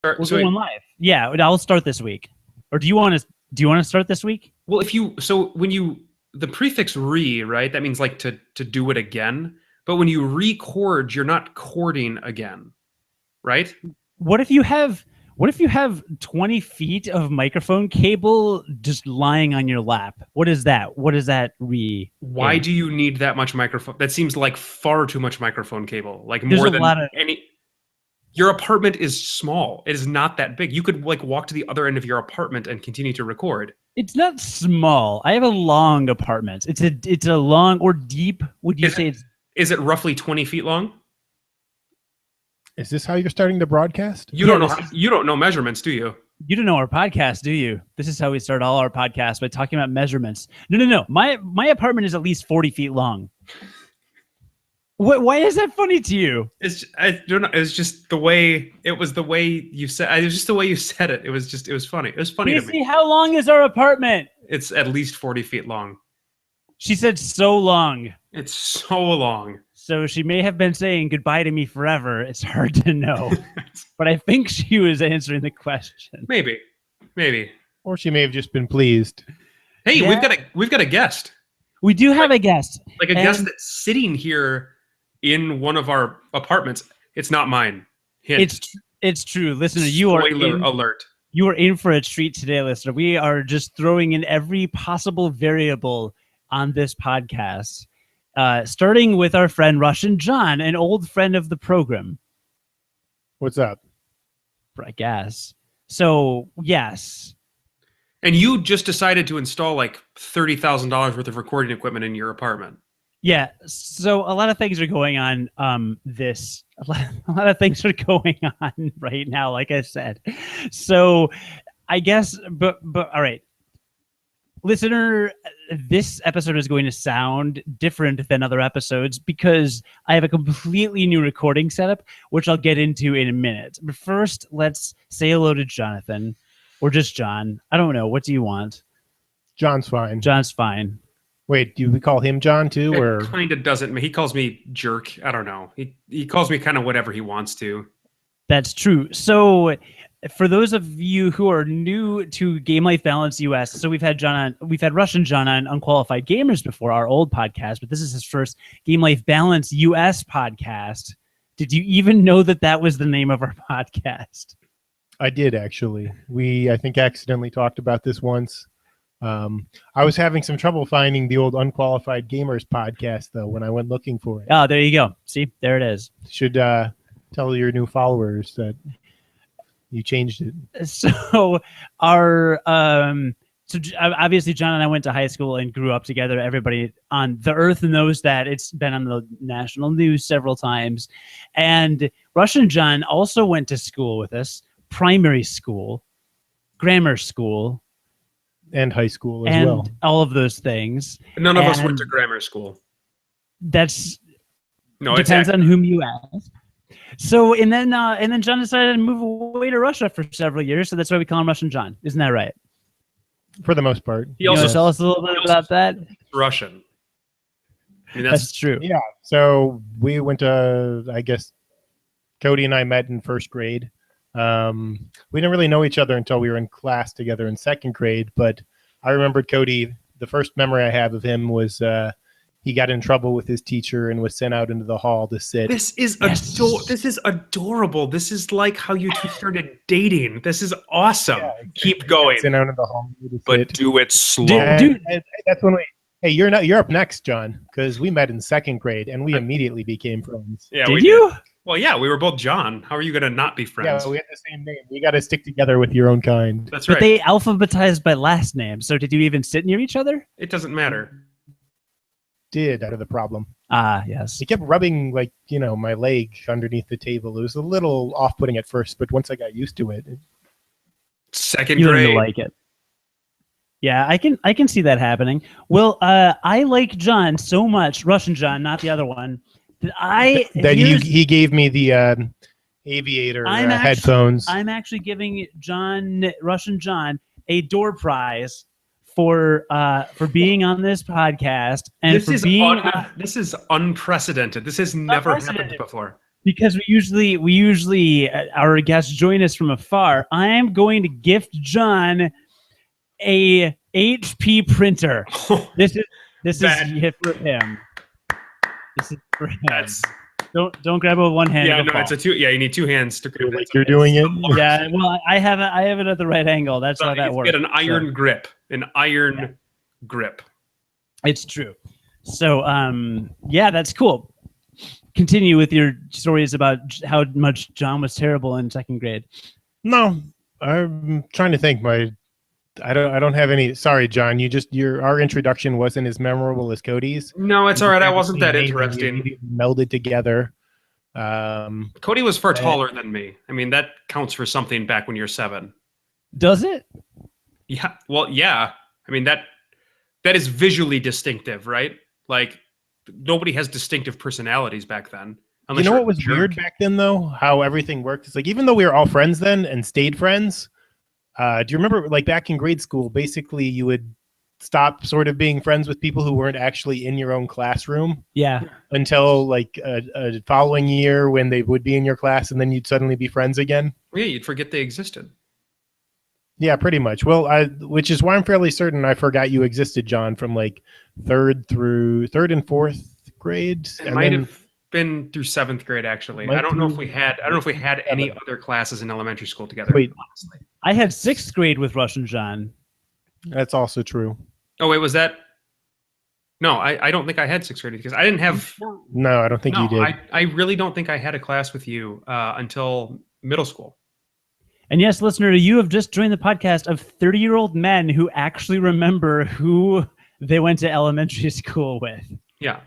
We're going live. Yeah, I'll start this week. Or do you want to start this week? Well, the prefix right, that means like to do it again. But when you record, you're not cording again, right? What if you have 20 feet of microphone cable just lying on your lap? What is that? What does that Why do you need that much microphone? That seems like far too much microphone cable. Like There's more a than lot of any. Your apartment is small. It is not that big. You could like walk to the other end of your apartment and continue to record. It's not small. I have a long apartment. It's a long or deep. Would you say it's? Is it roughly 20 feet long? Is this how you're starting to broadcast? You don't know measurements, do you? You don't know our podcast, do you? This is how we start all our podcasts, by talking about measurements. No. My apartment is at least 40 feet long. Why is that funny to you? I don't know. It was just the way you said. It was just the way you said it. It was funny. It was funny to me. See, how long is our apartment? It's at least 40 feet long. She said so long. It's so long. So she may have been saying goodbye to me forever. It's hard to know. But I think she was answering the question. Maybe. Or she may have just been pleased. Hey, we've got a guest. We do have a guest. Like a guest that's sitting here in one of our apartments. It's not mine. Hint. It's true. Listener, Spoiler alert. You are in for a treat today, listener. We are just throwing in every possible variable on this podcast. Starting with our friend Russian Jon, an old friend of the program. What's up? I guess. So, yes. And you just decided to install like $30,000 worth of recording equipment in your apartment. Yeah. So a lot of things are going on. A lot of things are going on right now, like I said. So I guess, but all right. Listener, this episode is going to sound different than other episodes because I have a completely new recording setup, which I'll get into in a minute. But first, let's say hello to Jonathan, or just Jon. I don't know. What do you want? John's fine. John's fine. Wait, do we call him Jon too? Or it kind of doesn't. He calls me jerk. I don't know. He calls me kind of whatever he wants to. That's true. So for those of you who are new to Game Life Balance US, so we've had Russian Jon on Unqualified Gamers before, our old podcast, but this is his first Game Life Balance US podcast. Did you even know that was the name of our podcast? I did, actually. I think accidentally talked about this once. I was having some trouble finding the old Unqualified Gamers podcast, though, when I went looking for it. Oh, there you go. See, there it is. Should tell your new followers that you changed it. So obviously Jon and I went to high school and grew up together. Everybody on the earth knows that. It's been on the national news several times. And Russian Jon also went to school with us, primary school, grammar school, and high school as well. All of those things. None of us went to grammar school. Depends on whom you ask. So and then Jon decided to move away to Russia for several years, so that's why we call him Russian Jon. Isn't that right? For the most part. He also tell us a little bit about that. Russian. I mean, that's true. Yeah. So we went to, I guess, Cody and I met in first grade. We didn't really know each other until we were in class together in second grade, but I remembered Cody. The first memory I have of him was he got in trouble with his teacher and was sent out into the hall to sit. This is adorable. This is like how you two started dating. This is awesome. Yeah, keep going. Sent out into the hall to but sit. Do it slow. Dude, that's when hey, you're up next, Jon, because we met in second grade and we immediately became friends. Yeah, did you? Well, yeah, we were both Jon. How are you going to not be friends? Yeah, we had the same name. You got to stick together with your own kind. That's right. But they alphabetized by last name. So did you even sit near each other? It doesn't matter. Did out of the problem. Yes. He kept rubbing my leg underneath the table. It was a little off-putting at first, but once I got used to it. Second you grade. You like it. Yeah, I can see that happening. Well, I like Jon so much, Russian Jon, not the other one. He gave me the aviator headphones. I'm actually giving Russian Jon a door prize for being on this podcast and this is unprecedented. This has never happened before. because we usually our guests join us from afar. I am going to gift Jon a HP printer. This is it for him. This is for him. Don't grab it with one hand. Yeah, no, it's a two. Yeah, you need two hands to grip it. You're doing it. Yeah, well, I have it at the right angle. That's how that works. Get an iron grip. An iron grip. It's true. So, yeah, that's cool. Continue with your stories about how much Jon was terrible in second grade. No, I'm trying to think. I don't have any. Sorry, Jon. Our introduction wasn't as memorable as Cody's. No, it's all right. I wasn't that interesting. We melded together. Cody was far taller than me. I mean, that counts for something back when you're 7. Does it? Yeah. Well, yeah. I mean, that is visually distinctive, right? Like, nobody has distinctive personalities back then. You know what was weird back then, though? How everything worked. It's like, even though we were all friends then and stayed friends, do you remember, like, back in grade school, basically you would stop sort of being friends with people who weren't actually in your own classroom? Yeah. Until, like, a following year when they would be in your class, and then you'd suddenly be friends again? Yeah, you'd forget they existed. Yeah, pretty much. Well, which is why I'm fairly certain I forgot you existed, Jon, from like third and fourth grade. It might have been through 7th grade, actually. I don't know if we had any other classes in elementary school together. Wait, honestly. I had 6th grade with Russian Jon. That's also true. Oh wait, was that? No, I don't think I had 6th grade because I didn't have. No, I don't think you did. I really don't think I had a class with you until middle school. And yes, listener, you have just joined the podcast of 30-year-old men who actually remember who they went to elementary school with. Yeah.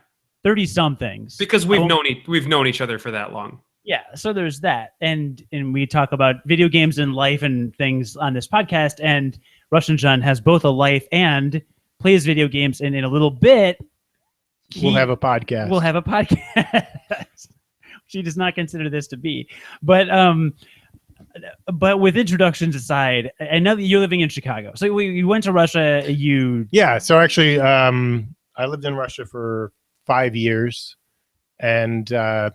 30-somethings. Because we've known each other for that long. Yeah, so there's that. And we talk about video games and life and things on this podcast, and Russian Jon has both a life and plays video games, and in a little bit we'll have a podcast. We'll have a podcast. She does not consider this to be. But with introductions aside, I know that you're living in Chicago. So you went to Russia. Yeah. So actually, I lived in Russia for 5 years, and my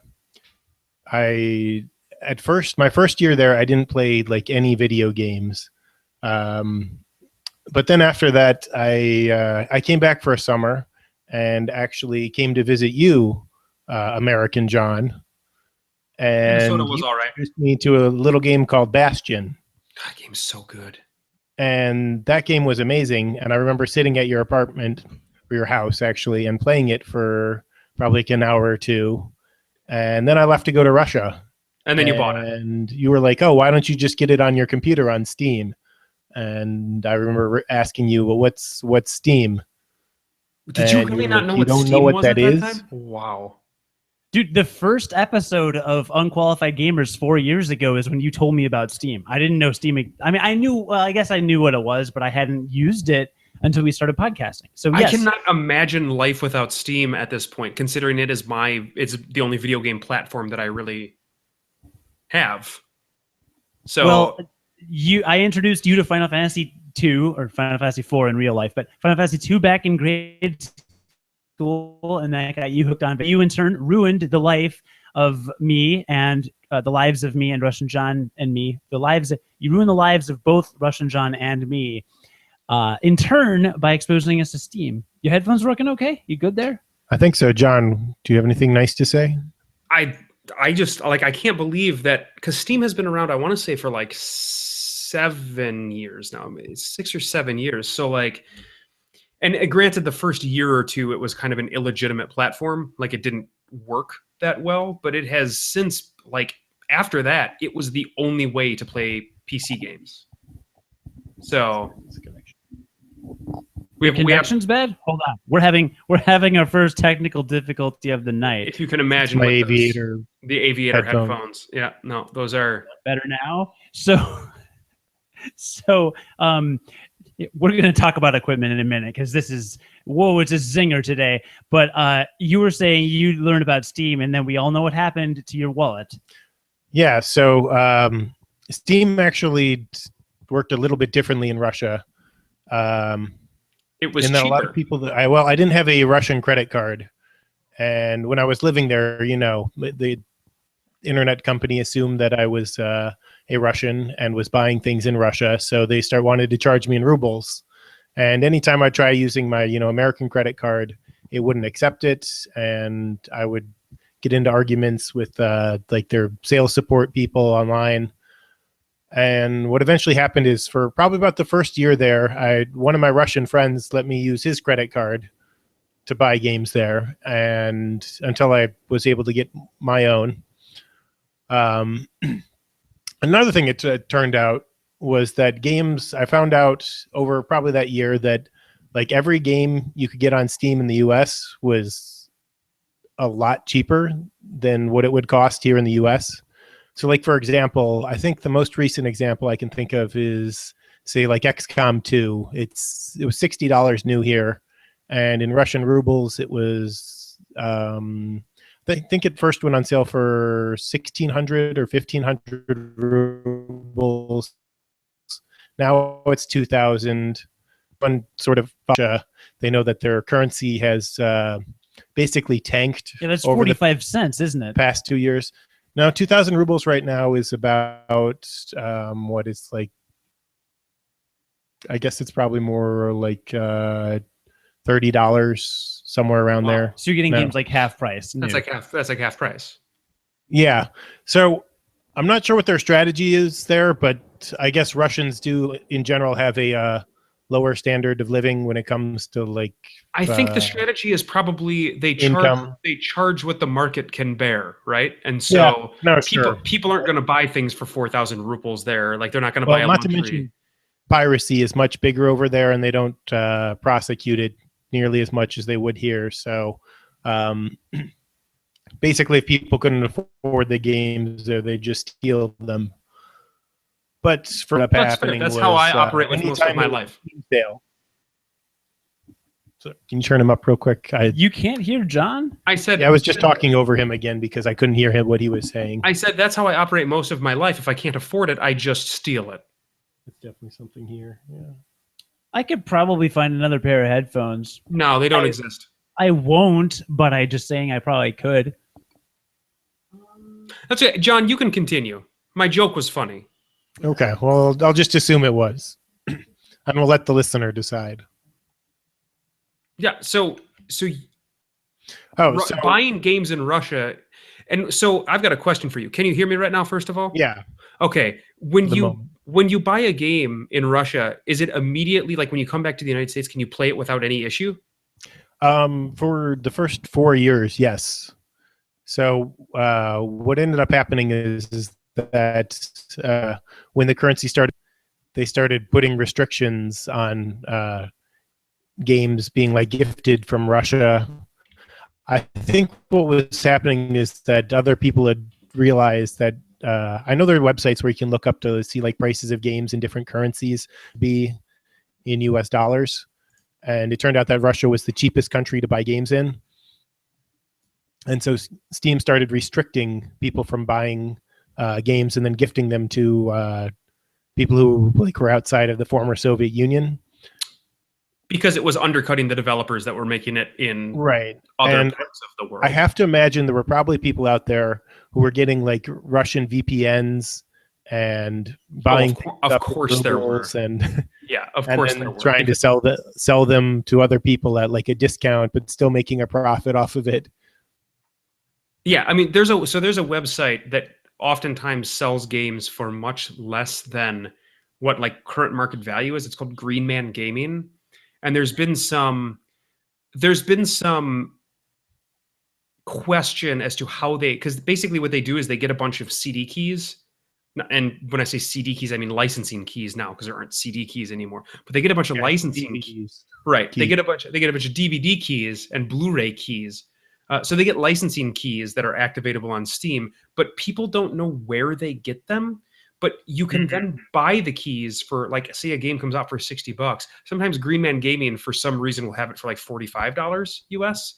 first year there, I didn't play like any video games. But then after that, I came back for a summer and actually came to visit you, American Jon. And Minnesota was all right. Introduced me to a little game called Bastion. That game's so good. And that game was amazing. And I remember sitting at your apartment, or your house actually, and playing it for probably like an hour or two. And then I left to go to Russia. And then you bought it. And you were like, "Oh, why don't you just get it on your computer on Steam?" And I remember asking you, "Well, what's Steam?" Did you really not know what Steam was at that time? Wow. Dude, the first episode of Unqualified Gamers 4 years ago is when you told me about Steam. I didn't know Steam. I mean, I guess I knew what it was, but I hadn't used it until we started podcasting. So yes. I cannot imagine life without Steam at this point, considering it's the only video game platform that I really have. So, well, I introduced you to Final Fantasy 2 or Final Fantasy 4 in real life, but Final Fantasy 2 back in grade school, and then I got you hooked on. But you in turn ruined the life of me and the lives of me and Russian Jon and me. You ruined the lives of both Russian Jon and me. In turn, by exposing us to Steam. Your headphones working okay? You good there? I think so. Jon, do you have anything nice to say? I just I can't believe that, because Steam has been around, I want to say, for like 7 years now. It's 6 or 7 years. So like, and granted, the first year or two, it was kind of an illegitimate platform. Like, it didn't work that well, but it has since, like, after that, it was the only way to play PC games. So connection's bad. Hold on, we're having our first technical difficulty of the night. If you can imagine, the Aviator headphones. Yeah, no, those are better now. So we're going to talk about equipment in a minute, because it's a zinger today. But you were saying you learned about Steam, and then we all know what happened to your wallet. Yeah, so Steam actually worked a little bit differently in Russia. It was cheaper. A lot of people I didn't have a Russian credit card, and when I was living there, internet company assumed that I was a Russian and was buying things in Russia, so they wanted to charge me in rubles. And anytime I try using my American credit card, it wouldn't accept it, and I would get into arguments with like their sales support people online. And what eventually happened is, for probably about the first year there, one of my Russian friends let me use his credit card to buy games there, and until I was able to get my own. Another thing it turned out was that games, I found out over probably that year that like every game you could get on Steam in the US was a lot cheaper than what it would cost here in the US. So like, for example, I think the most recent example I can think of is, say, like XCOM 2. It was $60 new here, and in Russian rubles it was I think it first went on sale for 1,600 or 1,500 rubles. Now it's 2,000. One sort of, they know that their currency has basically tanked. Yeah, that's 45 cents, isn't it? Past 2 years. No, 2,000 rubles right now is about what is like, I guess it's probably more like $30, somewhere around there. So you're getting games like half price. That's like half price. Yeah. So I'm not sure what their strategy is there, but I guess Russians do in general have a lower standard of living when it comes to like. I think the strategy is probably they charge what the market can bear, right? And so people aren't going to buy things for 4,000 rubles there. Like, they're not going to buy a luxury. Not to mention, piracy is much bigger over there, and they don't prosecute it nearly as much as they would here. So basically, if people couldn't afford the games, they just steal them. But for that's how I operate with most of my life. Sale. So can you turn him up real quick? You can't hear Jon? I said I was just talking over him again because I couldn't hear him what he was saying. I said that's how I operate most of my life. If I can't afford it, I just steal it. It's definitely something here. Yeah. I could probably find another pair of headphones. No, they don't exist. I won't, but I just saying I probably could. That's it. Jon, you can continue. My joke was funny. Okay, well, I'll just assume it was. I'm gonna let the listener decide. Yeah, so so buying games in Russia, and so I've got a question for you. Can you hear me right now, first of all? Yeah. Okay. When you buy a game in Russia, is it immediately, like when you come back to the United States, can you play it without any issue? For the first 4 years, yes. So what ended up happening is that when the currency started, they started putting restrictions on games being like gifted from Russia. I think what was happening is that other people had realized that I know there are websites where you can look up to see like prices of games in different currencies be in US dollars. And it turned out that Russia was the cheapest country to buy games in. And so Steam started restricting people from buying games and then gifting them to people who like were outside of the former Soviet Union. Because it was undercutting the developers that were making it in other parts of the world. I have to imagine there were probably people out there who were getting like Russian VPNs and buying. Of course there were. And yeah, of course there were. Trying to sell them to other people at like a discount, but still making a profit off of it. Yeah, I mean, there's a website that oftentimes sells games for much less than what like current market value is. It's called Green Man Gaming. And there's been some question as to how because basically what they do is they get a bunch of CD keys. And when I say CD keys, I mean licensing keys now, because there aren't CD keys anymore. But they get a bunch of licensing keys. Right. They get a bunch of DVD keys and Blu-ray keys. So they get licensing keys that are activatable on Steam, but people don't know where they get them. But you can then buy the keys for, like, say a game comes out for $60. Sometimes Green Man Gaming, for some reason, will have it for like $45 US.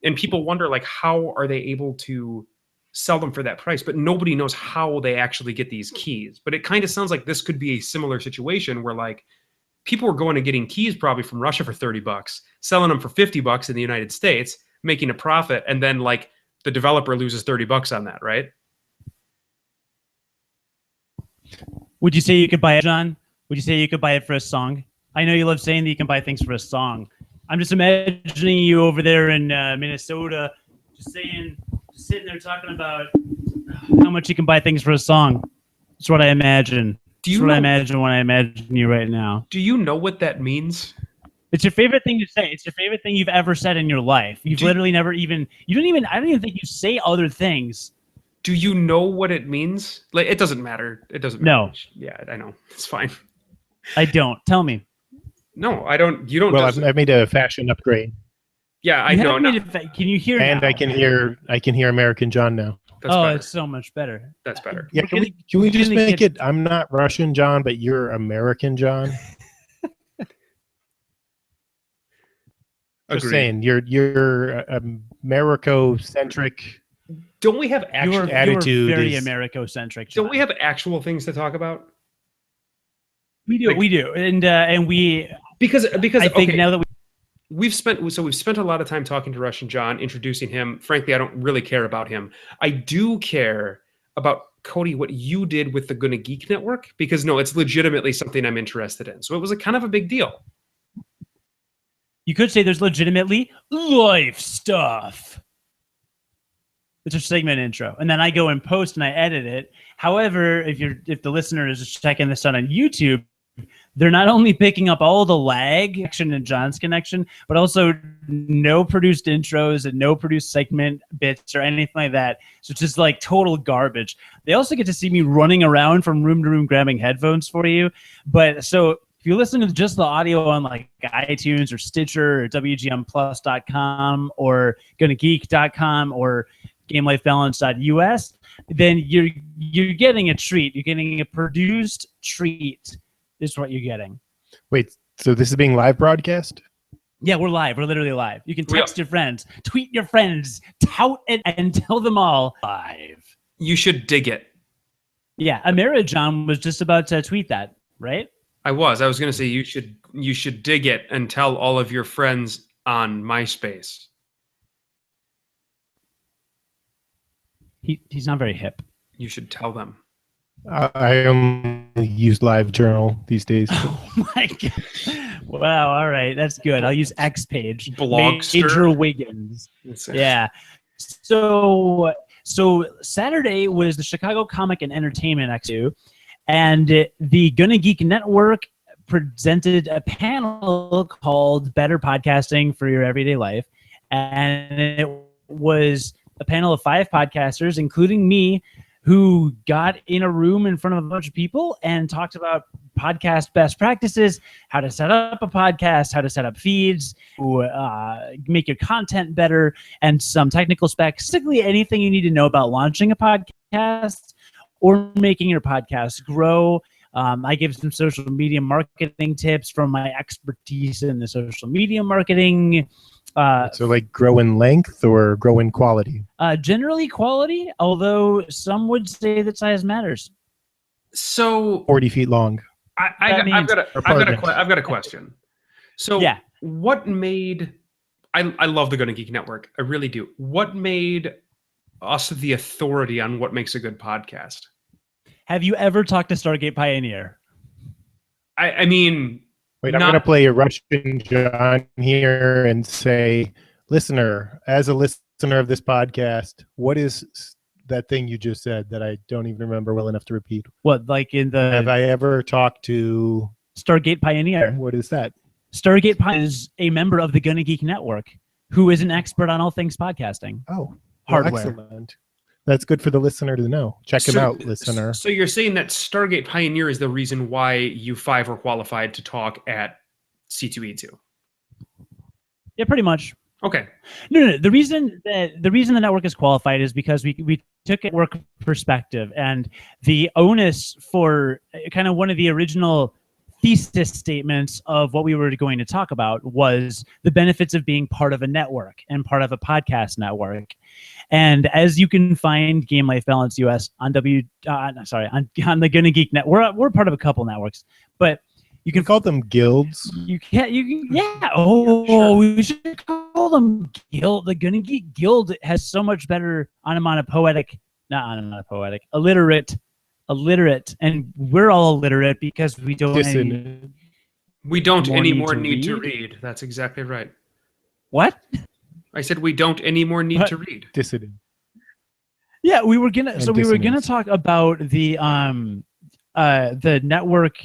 And people wonder, like, how are they able to sell them for that price? But nobody knows how they actually get these keys. But it kind of sounds like this could be a similar situation where, like, people were going and getting keys probably from Russia for $30, selling them for $50 in the United States, making a profit, and then, like, the developer loses $30 on that, right? Would you say you could buy it, John? Would you say you could buy it for a song? I know you love saying that you can buy things for a song. I'm just imagining you over there in Minnesota, just sitting there talking about how much you can buy things for a song. That's what I imagine. That's what I imagine when I imagine you right now. Do you know what that means? It's your favorite thing to say. It's your favorite thing you've ever said in your life. You've literally never even. I don't even think you say other things. Do you know what it means? Like, it doesn't matter. It doesn't matter. No. Yeah, I know. It's fine. I don't. Tell me. No, I don't. You don't. Well, I've made a fashion upgrade. Yeah, I know. Can you hear? And now? I can hear American Jon now. That's better. It's so much better. That's better. Yeah, can we just make it? I'm not Russian Jon, but you're American Jon. Just saying, you're Americo-centric. Don't we have actual attitude? You're very Americo-centric. Jon. Don't we have actual things to talk about? We do. We do, and we because I think now that we've spent a lot of time talking to Russian Jon, introducing him. Frankly, I don't really care about him. I do care about Cody, what you did with the GonnaGeek Network, because it's legitimately something I'm interested in. So it was a kind of a big deal. You could say there's legitimately life stuff. It's a segment intro, and then I go and post and I edit it. However, if the listener is just checking this out on YouTube, they're not only picking up all the lag connection and Jon's connection, but also no produced intros and no produced segment bits or anything like that. So it's just like total garbage. They also get to see me running around from room to room grabbing headphones for you. But so if you listen to just the audio on like iTunes or Stitcher or WGMplus.com or GonnaGeek.com or GameLifeBalance.us, then you're getting a treat. You're getting a produced treat. Is what you're getting. Wait, so this is being live broadcast? Yeah, we're live. We're literally live. You can text your friends, tweet your friends, tout it, and tell them all live. You should dig it. Yeah, AmeriJon was just about to tweet that, right? I was going to say you should dig it and tell all of your friends on MySpace. He's not very hip. You should tell them. I only use LiveJournal these days. Oh my god! Wow. All right, that's good. I'll use X page. Blogster. Major Wiggins. Yeah. So Saturday was the Chicago Comic and Entertainment Expo, and the GonnaGeek Network presented a panel called "Better Podcasting for Your Everyday Life," and it was a panel of 5 podcasters, including me, who got in a room in front of a bunch of people and talked about podcast best practices, how to set up a podcast, how to set up feeds, make your content better, and some technical specs, basically anything you need to know about launching a podcast or making your podcast grow. I give some social media marketing tips from my expertise in the social media marketing. So like grow in length or grow in quality? Generally quality, although some would say that size matters. So 40 feet long. I've got a question. So yeah, what made I love the GonnaGeek Network. I really do. What made us the authority on what makes a good podcast? Have you ever talked to Stargate Pioneer? I mean, wait, I'm going to play a Russian Jon here and say, listener, as a listener of this podcast, what is that thing you just said that I don't even remember well enough to repeat? What, like in the... Have I ever talked to... Stargate Pioneer? What is that? Stargate Pioneer is a member of the GonnaGeek Network who is an expert on all things podcasting. Oh, hardware. Excellent. That's good for the listener to know. Check him out, listener. So you're saying that Stargate Pioneer is the reason why you 5 were qualified to talk at C2E2? Yeah, pretty much. Okay. No. The reason the network is qualified is because we took a work perspective, and the onus for kind of one of the original thesis statements of what we were going to talk about was the benefits of being part of a network and part of a podcast network. And as you can find Game Life Balance US on on the GonnaGeek Network, we're part of a couple networks, but you can call them guilds. You can, yeah. Oh, sure. We should call them guild. The GonnaGeek Guild has so much better alliterate illiterate, and we're all illiterate because we don't anymore need to read. That's exactly right. What? I said we don't anymore need to read. Dissident. Yeah, we were gonna talk about the network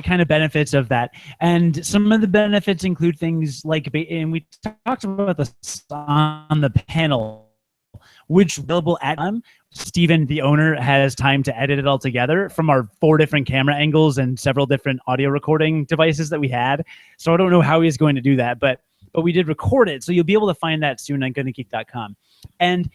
kind of benefits of that, and some of the benefits include things like, and we talked about this on the panel, which available at Steven, the owner, has time to edit it all together from our 4 different camera angles and several different audio recording devices that we had. So I don't know how he's going to do that, but we did record it. So you'll be able to find that soon on GonnaGeek.com. And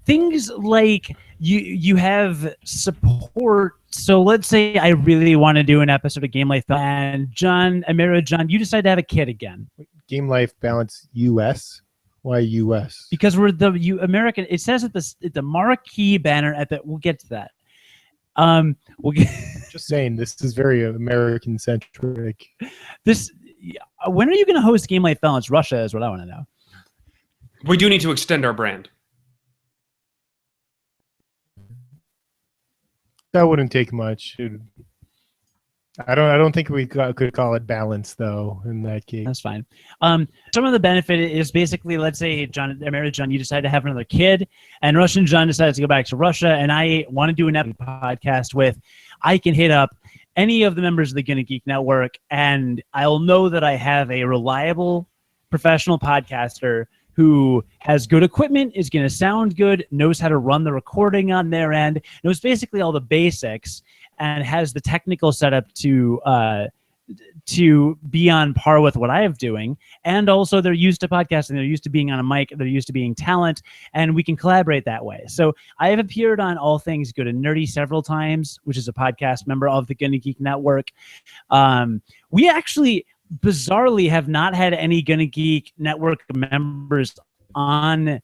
things like you have support. So let's say I really want to do an episode of Game Life, and AmeriJon, you decide to have a kid again. Game Life Balance US. Why US? Because we're the American. It says at the marquee banner at the. We'll get to that. We'll get. Just saying, this is very American centric. When are you going to host Game Life Balance Russia? Is what I want to know. We do need to extend our brand. That wouldn't take much. I don't think we could call it balance though in that case. That's fine. Some of the benefit is basically, let's say AmeriJon, you decide to have another kid, and Russian Jon decides to go back to Russia, and I want to do an podcast with. I can hit up any of the members of the GonnaGeek Network, and I'll know that I have a reliable professional podcaster who has good equipment, is going to sound good, knows how to run the recording on their end, knows basically all the basics, and has the technical setup to be on par with what I am doing. And also they're used to podcasting, they're used to being on a mic, they're used to being talent, and we can collaborate that way. So I have appeared on All Things Good and Nerdy several times, which is a podcast member of the GonnaGeek Network. We actually bizarrely have not had any GonnaGeek Network members on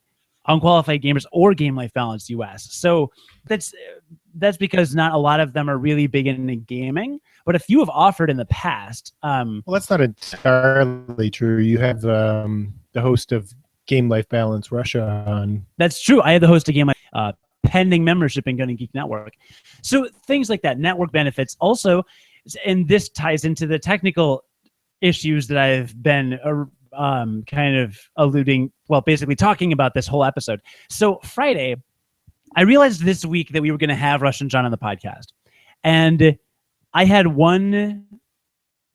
Unqualified Gamers or Game Life Balance US. So that's because not a lot of them are really big into gaming, but a few have offered in the past. Well, that's not entirely true. You have the host of Game Life Balance Russia on. That's true. I have the host of Game Life pending membership in GonnaGeek Network. So things like that, network benefits. Also, and this ties into the technical issues that I've been kind of alluding, well, basically talking about this whole episode. So Friday, I realized this week that we were going to have Russian Jon on the podcast. And I had one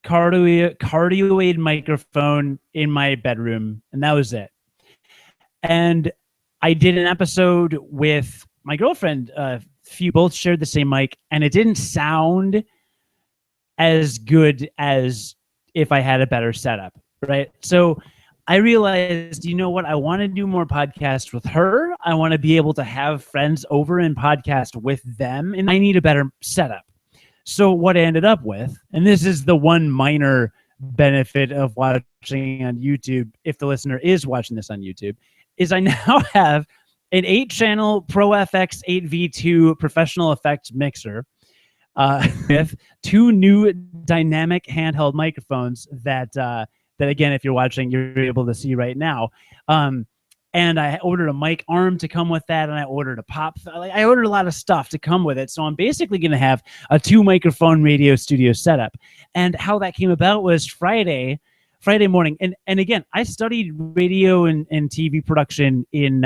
cardioid microphone in my bedroom, and that was it. And I did an episode with my girlfriend. Both shared the same mic, and it didn't sound as good as if I had a better setup, right? So I realized, you know what? I want to do more podcasts with her. I want to be able to have friends over and podcast with them, and I need a better setup. So what I ended up with, and this is the one minor benefit of watching on YouTube, if the listener is watching this on YouTube, is I now have an 8-channel Pro FX 8V2 professional effects mixer with 2 new dynamic handheld microphones that again, if you're watching, you're able to see right now. And I ordered a mic arm to come with that, and I ordered a pop. I ordered a lot of stuff to come with it. So I'm basically going to have a 2-microphone radio studio setup. And how that came about was Friday morning. And again, I studied radio and TV production in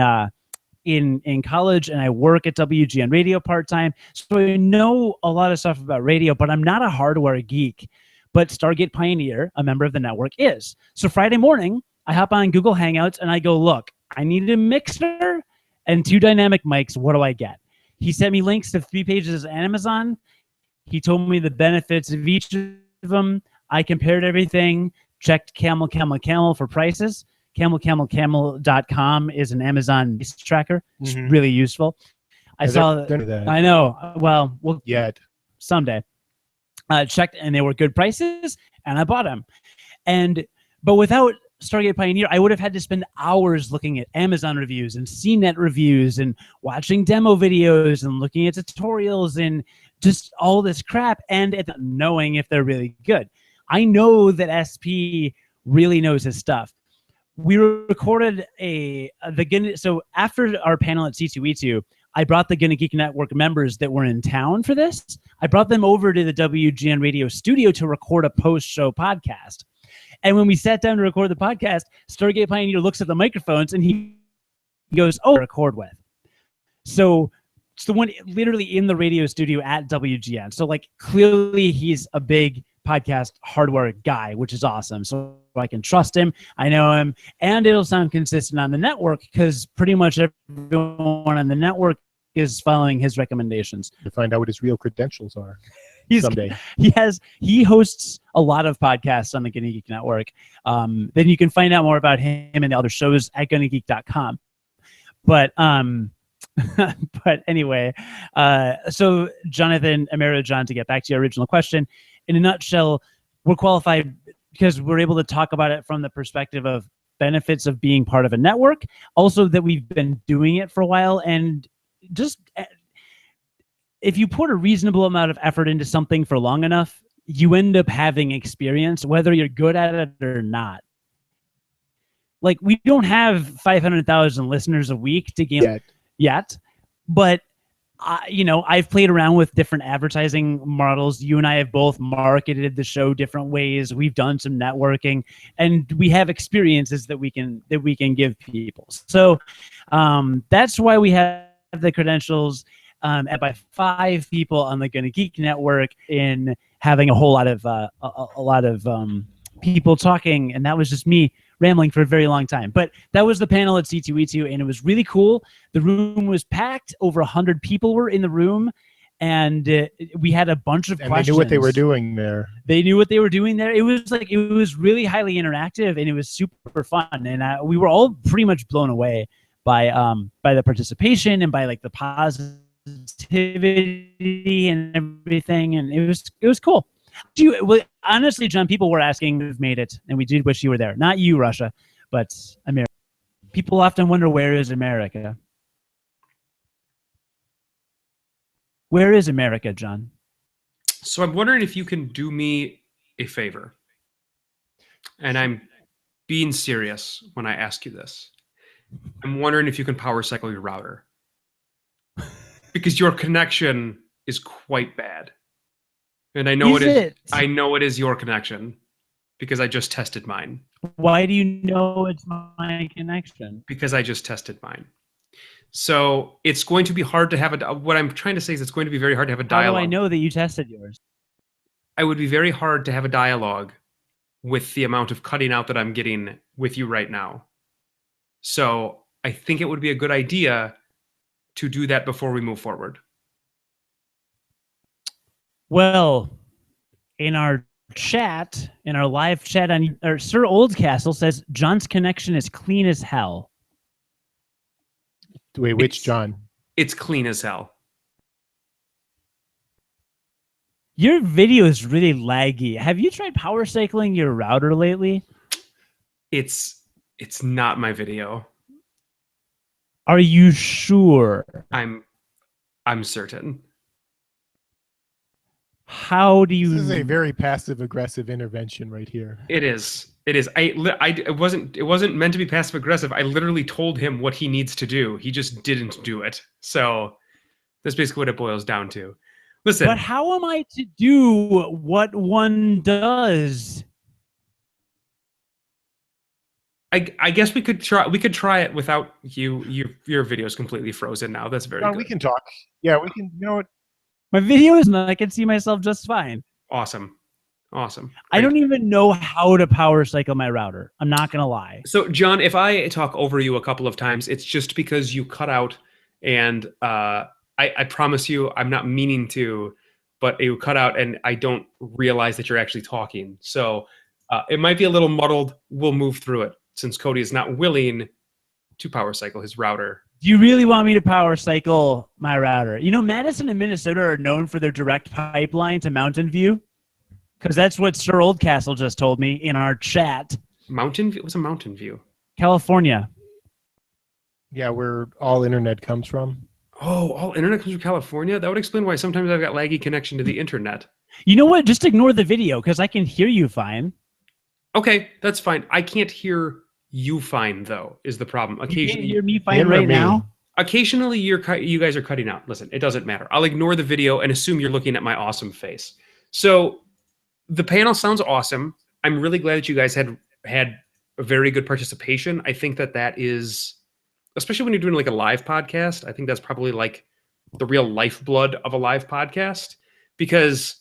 college, and I work at WGN Radio part-time. So I know a lot of stuff about radio, but I'm not a hardware geek. But Stargate Pioneer, a member of the network, is. So Friday morning, I hop on Google Hangouts and I go, look, I need a mixer and 2 dynamic mics. What do I get? He sent me links to 3 pages on Amazon. He told me the benefits of each of them. I compared everything, checked Camel for prices. CamelCamel.com is an Amazon tracker. It's really useful. I saw that. I know. Well, yet someday. Checked, and they were good prices, and I bought them. But without Stargate Pioneer, I would have had to spend hours looking at Amazon reviews and CNET reviews and watching demo videos and looking at tutorials and just all this crap, and knowing if they're really good. I know that SP really knows his stuff. We recorded so after our panel at C2E2, I brought the GonnaGeek Network members that were in town for this. I brought them over to the WGN radio studio to record a post-show podcast. And when we sat down to record the podcast, Stargate Pioneer looks at the microphones and he goes, "Oh, record with." So it's the one literally in the radio studio at WGN. So like clearly he's a big podcast hardware guy, which is awesome. So I can trust him. I know him, and it'll sound consistent on the network because pretty much everyone on the network is following his recommendations. To find out what his real credentials are someday. He hosts a lot of podcasts on the GonnaGeek Network. Then you can find out more about him and the other shows at GonnaGeek.com. But but anyway, so Jonathan, AmeriJon, to get back to your original question, in a nutshell, we're qualified because we're able to talk about it from the perspective of benefits of being part of a network, also that we've been doing it for a while, and just if you put a reasonable amount of effort into something for long enough, you end up having experience, whether you're good at it or not. Like, we don't have 500,000 listeners a week to gain yet, but I've played around with different advertising models. You and I have both marketed the show different ways. We've done some networking, and we have experiences that we can give people. So that's why we have the credentials and by 5 people on the GonnaGeek Network in having a whole lot of people talking, and that was just me rambling for a very long time. But that was the panel at C2E2, and it was really cool. The room was packed. Over 100 people were in the room, and we had a bunch of questions. They knew what they were doing there. They knew what they were doing there. It was really highly interactive, and it was super fun. And we were all pretty much blown away by the participation and by like the positivity and everything. And it was cool. Honestly, John, people were asking who've made it, and we did wish you were there. Not you, Russia, but America. People often wonder, where is America? Where is America, John? So I'm wondering if you can do me a favor. And I'm being serious when I ask you this. I'm wondering if you can power cycle your router. Because your connection is quite bad. And I know I know it is your connection because I just tested mine. Why do you know it's my connection? Because I just tested mine. So it's going to be hard to have what I'm trying to say is it's going to be very hard to have a dialogue. How do I know that you tested yours? It would be very hard to have a dialogue with the amount of cutting out that I'm getting with you right now. So I think it would be a good idea to do that before we move forward. Well, in our chat, in our live chat, Sir Oldcastle says John's connection is clean as hell. Wait, which John? It's clean as hell. Your video is really laggy. Have you tried power cycling your router lately? It's not my video. Are you sure? I'm certain. How do you? This is a very passive-aggressive intervention right here. It is. It wasn't meant to be passive-aggressive. I literally told him what he needs to do. He just didn't do it. So that's basically what it boils down to. Listen. But how am I to do what one does? I guess we could try. We could try it without you. Your video is completely frozen now. That's very good. We can talk. Yeah, we can. You know what? My video is not. I can see myself just fine. Awesome. Great. I don't even know how to power cycle my router. I'm not going to lie. So, John, if I talk over you a couple of times, it's just because you cut out, and I promise you I'm not meaning to, but you cut out and I don't realize that you're actually talking. So it might be a little muddled. We'll move through it since Cody is not willing to power cycle his router. Do you really want me to power cycle my router? You know, Madison and Minnesota are known for their direct pipeline to Mountain View, because that's what Sir Oldcastle just told me in our chat. Mountain View? What's a Mountain View? California. Yeah, where all internet comes from. Oh, all internet comes from California? That would explain why sometimes I've got laggy connection to the internet. You know what? Just ignore the video, because I can hear you fine. Okay, that's fine. I can't hear you fine, though, is the problem. Occasionally, you can't hear me fine right now? Occasionally, you guys are cutting out. Listen, it doesn't matter. I'll ignore the video and assume you're looking at my awesome face. So the panel sounds awesome. I'm really glad that you guys had a very good participation. I think that is, especially when you're doing like a live podcast, I think that's probably like the real lifeblood of a live podcast, because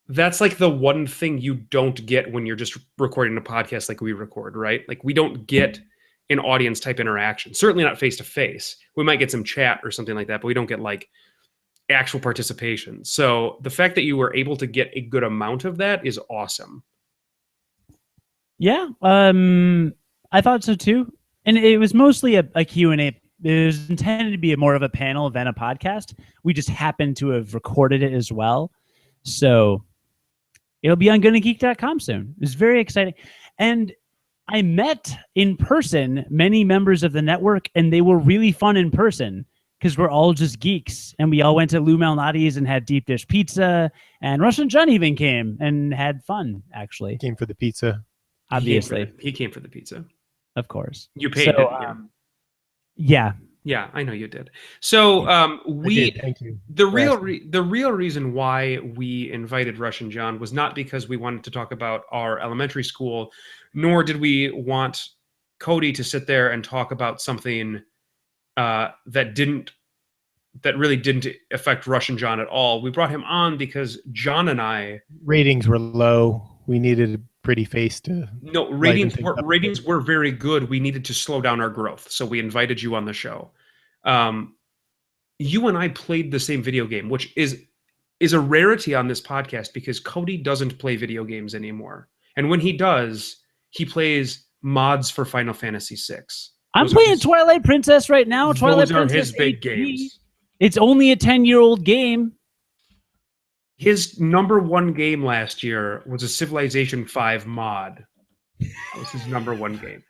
that's like the one thing you don't get when you're just recording a podcast like we record, right? Like we don't get an audience type interaction, certainly not face to face. We might get some chat or something like that, but we don't get like actual participation. So the fact that you were able to get a good amount of that is awesome. Yeah, I thought so too. And it was mostly a Q&A. It was intended to be more of a panel than a podcast. We just happened to have recorded it as well. So it'll be on GonnaGeek.com soon. It's very exciting. And I met in person many members of the network, and they were really fun in person because we're all just geeks. And we all went to Lou Malnati's and had deep dish pizza. And Russian Jon even came and had fun, actually. Came for the pizza. Obviously. He came for the pizza. Of course. You paid it. Yeah. Yeah, I know you did. So Thank you. The real reason why we invited Russian Jon was not because we wanted to talk about our elementary school, nor did we want Cody to sit there and talk about something that really didn't affect Russian Jon at all. We brought him on because Jon and I, ratings were low. We needed a pretty face to. No, ratings were very good. We needed to slow down our growth, so we invited you on the show. You and I played the same video game, which is a rarity on this podcast because Cody doesn't play video games anymore, and when he does, he plays mods for Final Fantasy VI. I'm playing Twilight Princess right now. Twilight Those are Princess his big HD. games. It's only a 10-year-old game. His number one game last year was a Civilization 5 mod. That was his number one game.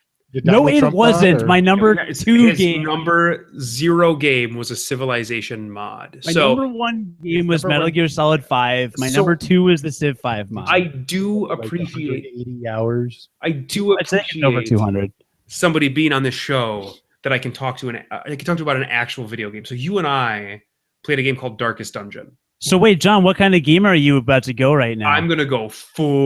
No, it wasn't. My number two game. His number 0 game was a Civilization mod. My number one game was Metal Gear Solid 5. My number 2 was the Civ 5 mod. I do appreciate 80 hours. I do appreciate over 200. Somebody being on this show that I can talk to about an actual video game. So you and I played a game called Darkest Dungeon. So wait, Jon, what kind of game are you about to go right now? I'm gonna go full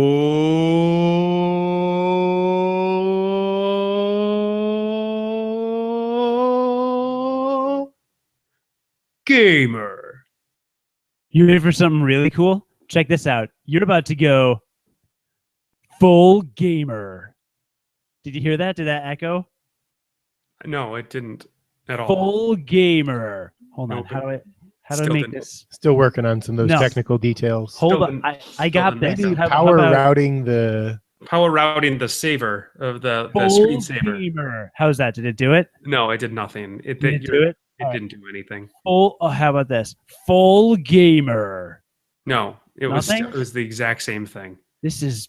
gamer. You ready for something really cool? Check this out. You're about to go full gamer. Did you hear that? Did that echo? No, it didn't at all. Full gamer. Hold on. Nope. How do I Still make didn't. this? Still working on some of those technical details. Hold on. I got this. didn't. Power routing the saver of the full screensaver. gamer. How's that? Did it do it? No, it did nothing. It Did it do it? It didn't do anything. Full. Oh, how about this? Full gamer. No, it Nothing? was the exact same thing. This is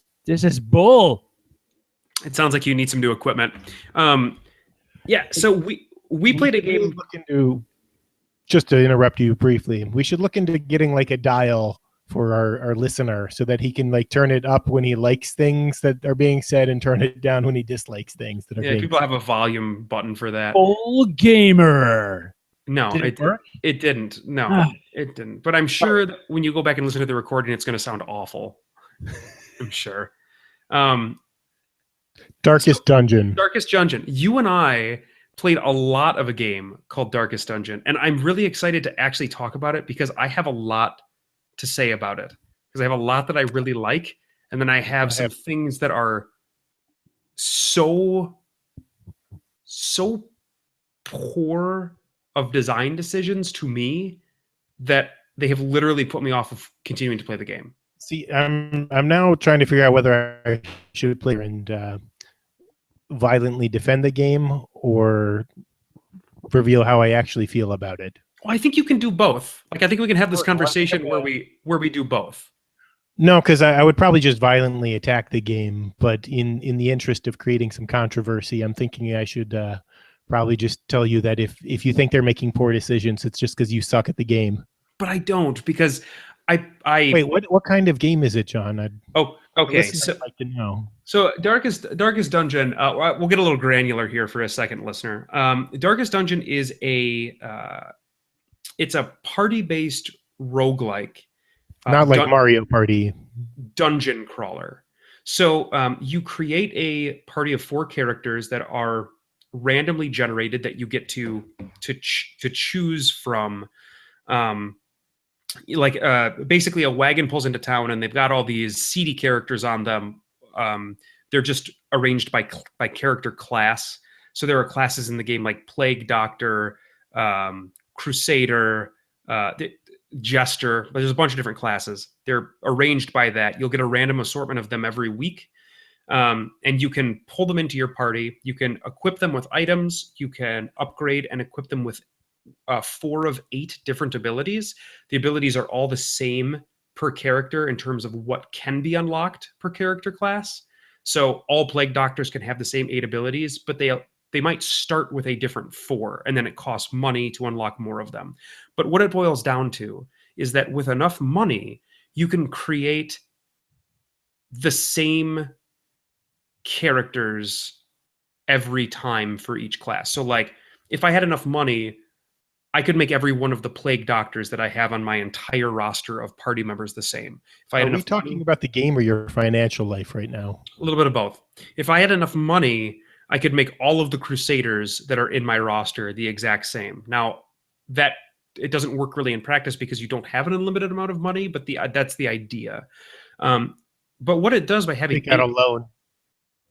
bull. It sounds like you need some new equipment. Yeah, so we played a game. Just to interrupt you briefly, we should look into getting like a dial for our listener so that he can like turn it up when he likes things that are being said and turn it down when he dislikes things that are being people have a volume button for that. Full gamer. No, Did it work? It didn't. No, it didn't. But I'm sure that when you go back and listen to the recording, it's going to sound awful. I'm sure. Darkest Dungeon. Darkest Dungeon. You and I played a lot of a game called Darkest Dungeon, and I'm really excited to actually talk about it because I have a lot to say about it. Because I have a lot that I really like, and then I have some things that are so poor of design decisions to me that they have literally put me off of continuing to play the game. See, I'm now trying to figure out whether I should play and violently defend the game or reveal how I actually feel about it. Well, I think you can do both. Like, I think we can have this conversation where we do both. No, because I would probably just violently attack the game, but in the interest of creating some controversy, I'm thinking I should probably just tell you that if you think they're making poor decisions, it's just because you suck at the game. But I don't, because I wait. What kind of game is it, Jon? Okay, Listeners so like to know. so Darkest Dungeon. We'll get a little granular here for a second, listener. Darkest Dungeon is it's a party-based roguelike Not like Mario Party. dungeon crawler. So you create a party of 4 characters that are randomly generated that you get to choose from. Basically, a wagon pulls into town and they've got all these seedy characters on them. They're just arranged by character class. So there are classes in the game like Plague Doctor, Crusader, Jester. There's a bunch of different classes. They're arranged by that. You'll get a random assortment of them every week. And you can pull them into your party. You can equip them with items. You can upgrade and equip them with 4 of 8 different abilities. The abilities are all the same per character in terms of what can be unlocked per character class. So all Plague Doctors can have the same 8 abilities, but they might start with a different 4, and then it costs money to unlock more of them. But what it boils down to is that with enough money, you can create the same characters every time for each class. So like, if I had enough money, I could make every one of the Plague Doctors that I have on my entire roster of party members the same. If I had Are we talking about the game or your financial life right now? A little bit of both. If I had enough money, I could make all of the Crusaders that are in my roster the exact same. Now, that it doesn't work really in practice because you don't have an unlimited amount of money, but that's the idea. But what it does by having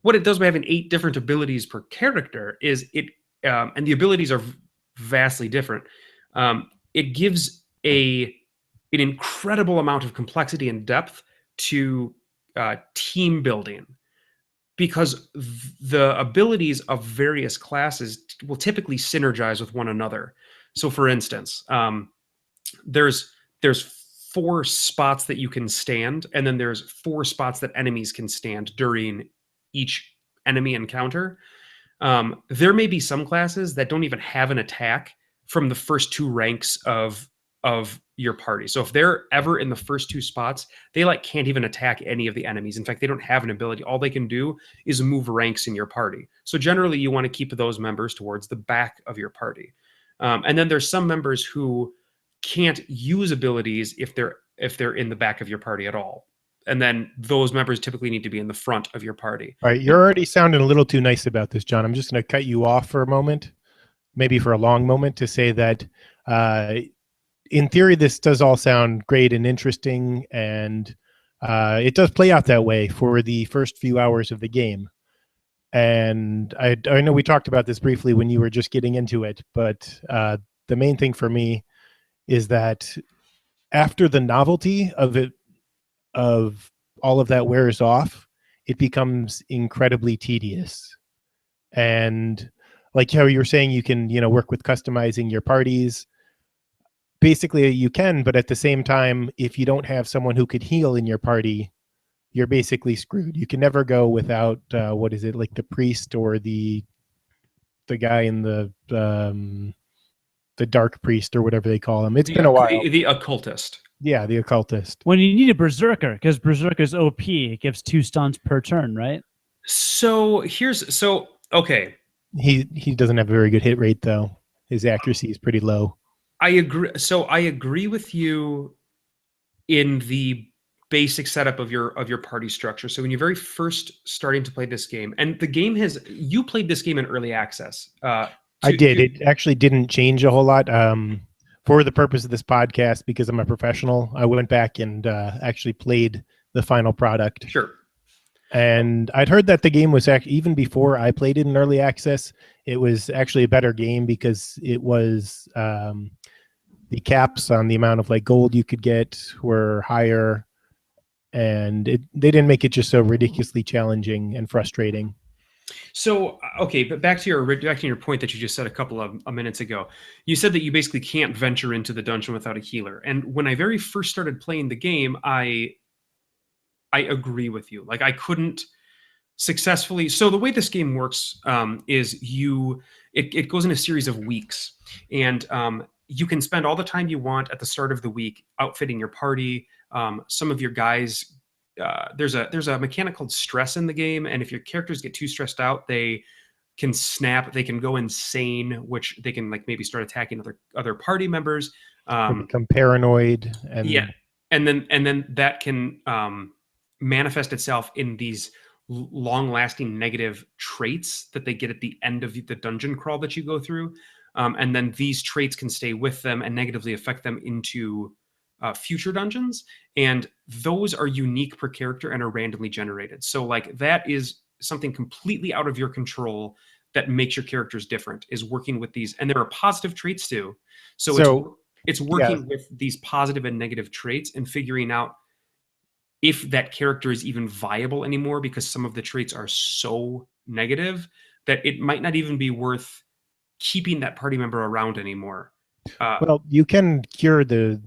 what it does by having 8 different abilities per character is and the abilities are vastly different. It gives an incredible amount of complexity and depth to team building, because the abilities of various classes will typically synergize with one another. So for instance, there's 4 spots that you can stand, and then there's 4 spots that enemies can stand during each enemy encounter. There may be some classes that don't even have an attack from the first 2 ranks of your party. So if they're ever in the first 2 spots, they can't even attack any of the enemies. In fact, they don't have an ability. All they can do is move ranks in your party. So generally, you want to keep those members towards the back of your party. And then there's some members who can't use abilities if they're in the back of your party at all. And then those members typically need to be in the front of your party. All right, you're already sounding a little too nice about this, Jon. I'm just going to cut you off for a moment, maybe for a long moment, to say that in theory, this does all sound great and interesting, and it does play out that way for the first few hours of the game. And I know we talked about this briefly when you were just getting into it, but the main thing for me is that after the novelty of all of that wears off, it becomes incredibly tedious. And like how you were saying, you can, work with customizing your parties. Basically you can, but at the same time, if you don't have someone who could heal in your party, you're basically screwed. You can never go without, what is it, like the priest or the guy in the dark priest or whatever they call him. It's been a while. The occultist. Yeah, the occultist. When you need a berserker, because berserker's OP, it gives 2 stunts per turn, right? Okay. He doesn't have a very good hit rate though. His accuracy is pretty low. I agree. So I agree with you in the basic setup of your party structure. So when you're very first starting to play this game, and the game you played this game in early access. I did. It actually didn't change a whole lot. For the purpose of this podcast, because I'm a professional, I went back and actually played the final product. Sure. And I'd heard that the game was actually, even before I played it in early access, it was actually a better game because it was the caps on the amount of gold you could get were higher, and they didn't make it just so ridiculously challenging and frustrating. So, okay, but back to your point that you just said a couple of minutes ago. You said that you basically can't venture into the dungeon without a healer. And when I very first started playing the game, I agree with you. I couldn't successfully. So the way this game works is it goes in a series of weeks, and you can spend all the time you want at the start of the week outfitting your party. Some of your guys there's a mechanic called stress in the game, and if your characters get too stressed out, they can snap, they can go insane, which they can like maybe start attacking other party members. They become paranoid, and Yeah, and then that can manifest itself in these long-lasting negative traits that they get at the end of the dungeon crawl that you go through, and then these traits can stay with them and negatively affect them into future dungeons, and those are unique per character and are randomly generated. So like that is something completely out of your control that makes your characters different, is working with these, and there are positive traits too. So it's working with these positive and negative traits and figuring out if that character is even viable anymore, because some of the traits are so negative that it might not even be worth keeping that party member around anymore. Well, you can cure the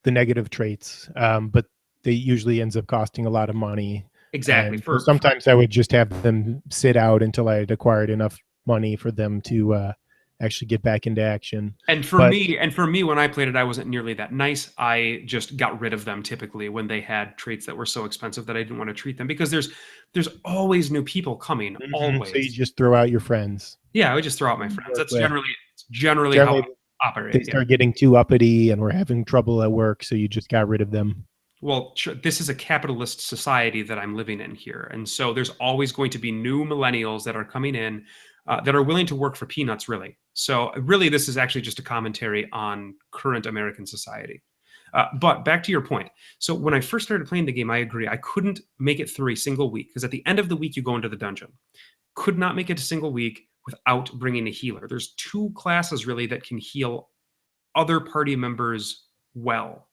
negative traits, but they usually ends up costing a lot of money. Exactly. Sometimes I would just have them sit out until I had acquired enough money for them to actually get back into action. And for me, when I played it, I wasn't nearly that nice. I just got rid of them typically when they had traits that were so expensive that I didn't want to treat them, because there's always new people coming. Mm-hmm. Always. So you just throw out your friends. Yeah, I would just throw out my friends. That's generally how I operate. They start getting too uppity and we're having trouble at work, so you just got rid of them. Well, this is a capitalist society that I'm living in here. And so there's always going to be new millennials that are coming in that are willing to work for peanuts, really. So really, this is actually just a commentary on current American society. But back to your point. So when I first started playing the game, I agree. I couldn't make it through a single week, because at the end of the week, you go into the dungeon. Could not make it a single week without bringing a healer. There's 2 classes really that can heal other party members well.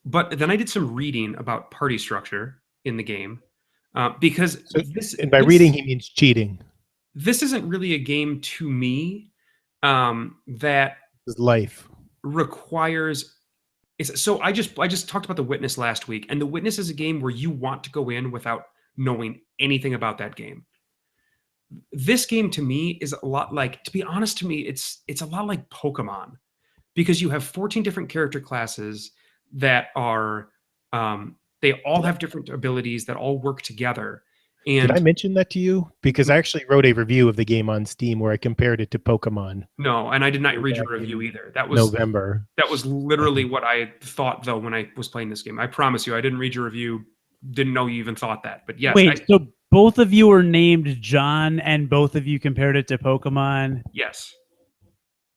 But then I did some reading about party structure in the game, because by reading he means cheating. This isn't really a game to me that is life requires. So I just talked about The Witness last week, and The Witness is a game where you want to go in without knowing anything about that game. This game to me is a lot like, to be honest, to me it's a lot like Pokemon, because you have 14 different character classes that are they all have different abilities that all work together. And did I mention that to you? Because I actually wrote a review of the game on Steam where I compared it to Pokemon. No, and I did not read your review either. That was November. That was literally what I thought, though, when I was playing this game. I promise you, I didn't read your review. Didn't know you even thought that. But yes. Wait, so both of you were named Jon, and both of you compared it to Pokemon? Yes.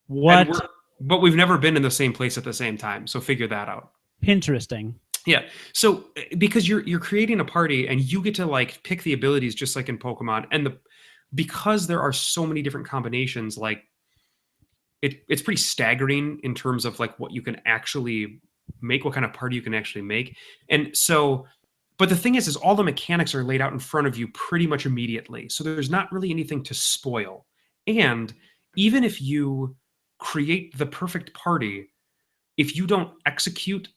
What? But we've never been in the same place at the same time, so figure that out. Interesting. Yeah. So because you're creating a party and you get to like pick the abilities just like in Pokemon, and because there are so many different combinations, like it's pretty staggering in terms of like what you can actually make, what kind of party you can actually make. And so, but the thing is all the mechanics are laid out in front of you pretty much immediately. So there's not really anything to spoil. And even if you create the perfect party, if you don't execute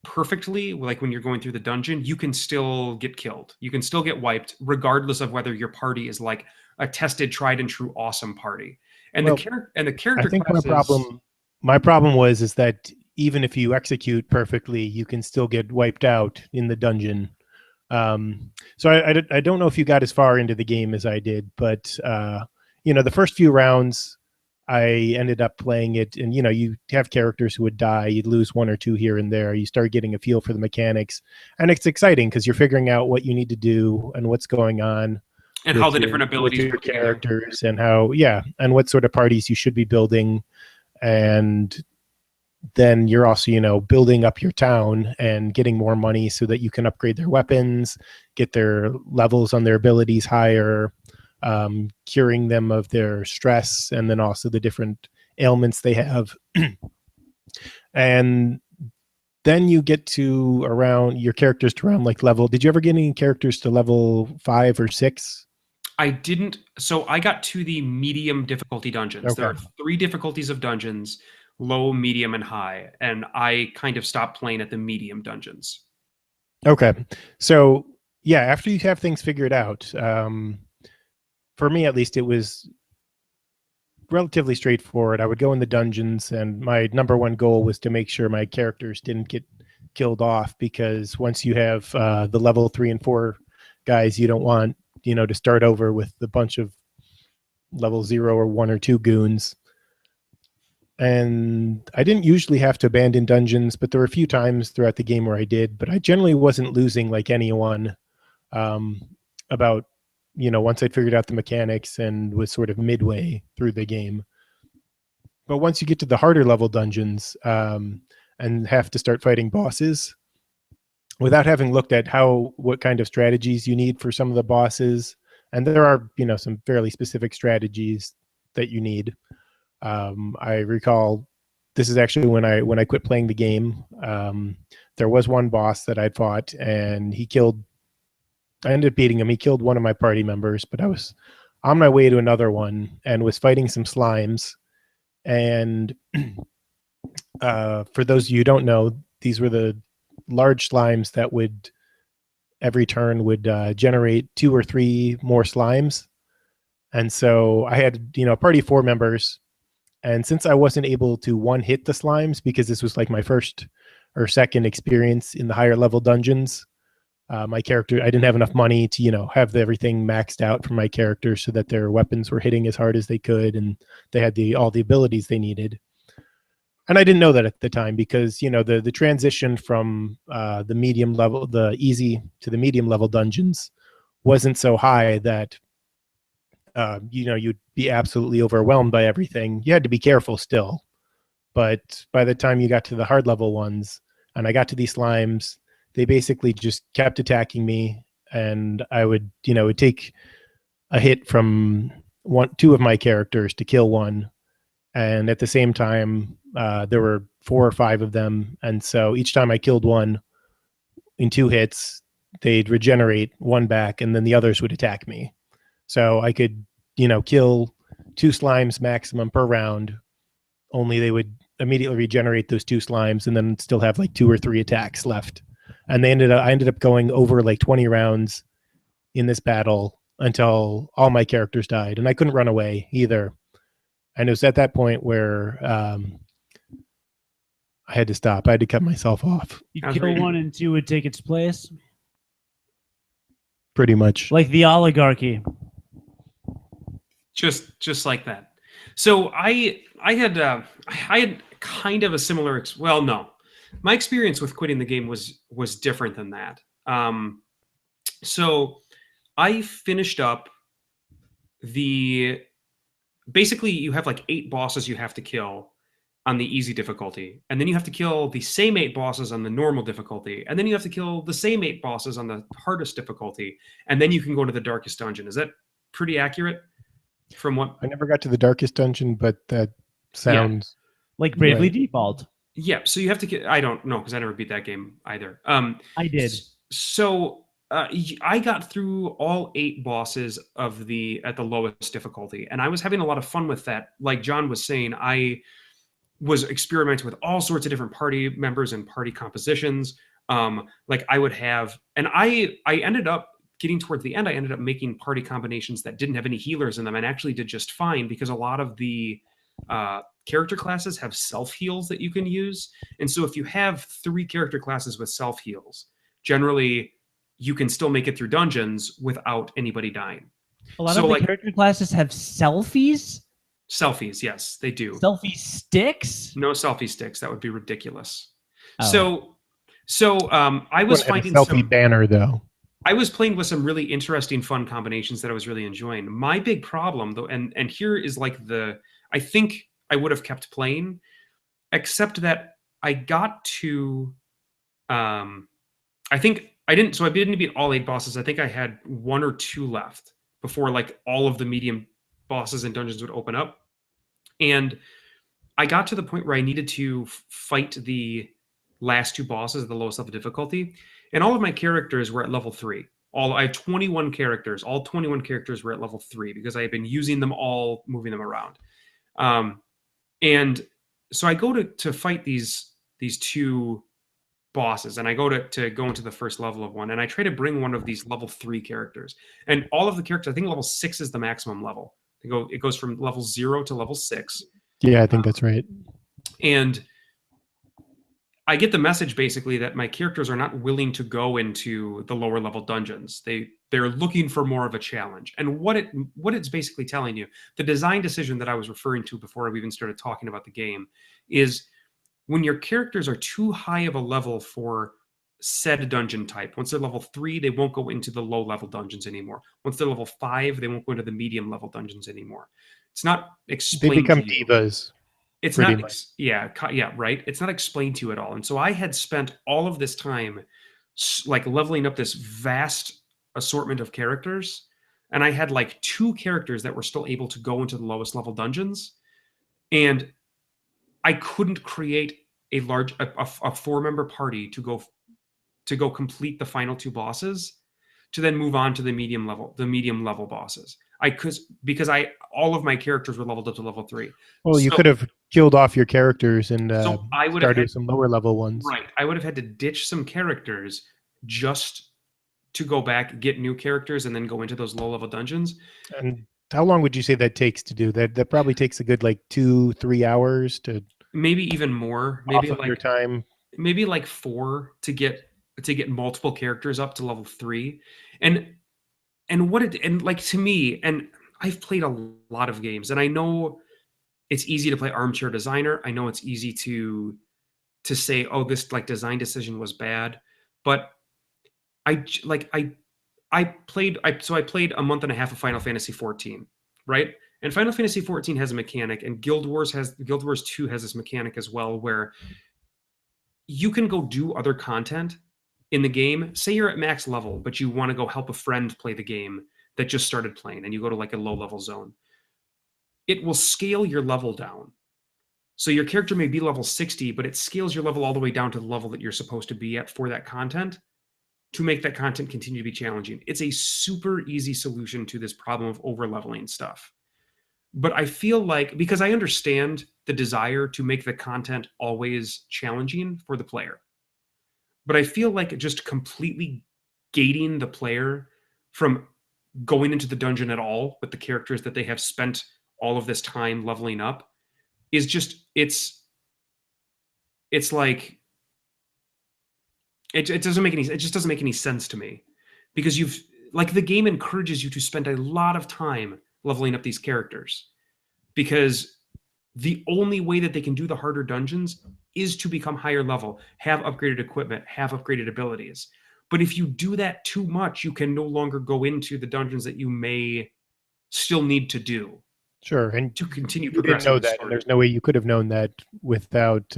perfectly, like when you're going through the dungeon, you can still get killed. You can still get wiped, regardless of whether your party is like a tested, tried and true, awesome party. And the character. I think classes, my problem was that even if you execute perfectly, you can still get wiped out in the dungeon. So I don't know if you got as far into the game as I did, but the first few rounds, I ended up playing it, and you have characters who would die. You'd lose 1 or 2 here and there. You start getting a feel for the mechanics, and it's exciting because you're figuring out what you need to do and what's going on, and how the different abilities with your characters, and and what sort of parties you should be building. And then you're also building up your town and getting more money so that you can upgrade their weapons, get their levels on their abilities higher, curing them of their stress, and then also the different ailments they have. And then you get to your characters to around like level. Did you ever get any characters to level 5 or 6? I didn't. So I got to the medium difficulty dungeons. Okay. There are 3 difficulties of dungeons: low, medium, and high. And I kind of stopped playing at the medium dungeons. Okay. So yeah, after you have things figured out, for me, at least, it was relatively straightforward. I would go in the dungeons, and my number one goal was to make sure my characters didn't get killed off, because once you have the level 3 and 4 guys, you don't want, to start over with a bunch of level 0 or 1 or 2 goons. And I didn't usually have to abandon dungeons, but there were a few times throughout the game where I did. But I generally wasn't losing like anyone. About, once I'd figured out the mechanics and was sort of midway through the game. But once you get to the harder level dungeons and have to start fighting bosses, without having looked at what kind of strategies you need for some of the bosses, and there are, some fairly specific strategies that you need. I recall this is actually when I quit playing the game. There was one boss that I'd fought, and I ended up beating him. He killed one of my party members, but I was on my way to another one and was fighting some slimes. And for those of you who don't know, these were the large slimes that would every turn would generate 2 or 3 more slimes. And so I had, a party of 4 members. And since I wasn't able to one-hit the slimes, because this was like my first or second experience in the higher level dungeons, my character, I didn't have enough money to, have everything maxed out for my character so that their weapons were hitting as hard as they could, and they had all the abilities they needed. And I didn't know that at the time, because, the transition from the medium level, the easy to the medium level dungeons wasn't so high that, you'd be absolutely overwhelmed by everything. You had to be careful still. But by the time you got to the hard level ones, and I got to these slimes, they basically just kept attacking me, and I would, would take a hit from 2 of my characters to kill one. And at the same time, there were 4 or 5 of them. And so each time I killed one in 2 hits, they'd regenerate 1 back, and then the others would attack me. So I could, kill 2 slimes maximum per round, only they would immediately regenerate those 2 slimes and then still have like 2 or 3 attacks left. And I ended up going over like 20 rounds in this battle until all my characters died, and I couldn't run away either. And it was at that point where I had to stop. I had to cut myself off. You kill 1 and 2 would take its place? Pretty much. Like the oligarchy. Just like that. So I had kind of a similar, well, no. My experience with quitting the game was different than that. So I finished up basically you have like 8 bosses you have to kill on the easy difficulty, and then you have to kill the same 8 bosses on the normal difficulty, and then you have to kill the same 8 bosses on the hardest difficulty, and then you can go to the darkest dungeon. Is that pretty accurate? From what I never got to the darkest dungeon, but that sounds like Bravely Default. Yeah, so you have to get. I don't know, because I never beat that game either. I did. So I got through all 8 bosses at the lowest difficulty, and I was having a lot of fun with that. Like Jon was saying, I was experimenting with all sorts of different party members and party compositions. Like I would have, and I ended up getting towards the end. I ended up making party combinations that didn't have any healers in them, and actually did just fine, because a lot of the character classes have self-heals that you can use. And so if you have 3 character classes with self-heals, generally you can still make it through dungeons without anybody dying. A lot of the character classes have selfies? Selfies, yes, they do. Selfie sticks? No selfie sticks. That would be ridiculous. Oh. So I was finding a selfie banner, though. I was playing with some really interesting, fun combinations that I was really enjoying. My big problem, though, and here is like I think I would have kept playing, except that I got to, I didn't beat all 8 bosses. I think I had 1 or 2 left before like all of the medium bosses and dungeons would open up. And I got to the point where I needed to fight the last 2 bosses at the lowest level difficulty. And all of my characters were at level 3. I have 21 characters. All 21 characters were at level 3 because I had been using them all, moving them around. And so I go to fight these 2 bosses, and I go to go into the first level of one, and I try to bring one of these level 3 characters. And all of the characters, I think level 6 is the maximum level. It goes from level 0 to level 6. Yeah, I think that's right. And I get the message basically that my characters are not willing to go into the lower level dungeons. They're looking for more of a challenge. And what it's basically telling you, the design decision that I was referring to before we even started talking about the game, is when your characters are too high of a level for said dungeon type. Once they're level 3, they won't go into the low level dungeons anymore. Once they're level 5, they won't go into the medium level dungeons anymore. It's not They explained become to you. divas. It's pretty not, much. yeah, right. It's not explained to you at all. And so I had spent all of this time like leveling up this vast assortment of characters. And I had like 2 characters that were still able to go into the lowest level dungeons. And I couldn't create a 4-member party to go complete the final 2 bosses to then move on to the medium level bosses. Because all of my characters were leveled up to level 3. Well, you So- could have killed off your characters and So I would have started had- with some lower level ones. Right. I would have had to ditch some characters just to go back, get new characters, and then go into those low level dungeons. And how long would you say that takes to do that? That probably takes a good like 2-3 hours to Maybe even more. off of your time. Maybe like 4 to get multiple characters up to level 3. And like to me, and I've played a lot of games, and I know it's easy to play armchair designer. I know it's easy to say, oh, this like design decision was bad, but I played a month and a half of Final Fantasy 14, right? And Final Fantasy 14 has a mechanic, and Guild Wars 2 has this mechanic as well, where you can go do other content in the game. Say you're at max level, but you want to go help a friend play the game that just started playing, and you go to like a low level zone. It will scale your level down. So your character may be level 60, but it scales your level all the way down to the level that you're supposed to be at for that content, to make that content continue to be challenging. It's a super easy solution to this problem of over-leveling stuff. But I feel like, because I understand the desire to make the content always challenging for the player, but I feel like just completely gating the player from going into the dungeon at all with the characters that they have spent all of this time leveling up is just, it's like, it doesn't make any, it just doesn't make any sense to me, because the game encourages you to spend a lot of time leveling up these characters, because the only way that they can do the harder dungeons is to become higher level, have upgraded equipment, have upgraded abilities. But if you do that too much, you can no longer go into the dungeons that you may still need to do. Sure, and to continue you didn't progressing. know that, and there's no way you could have known that without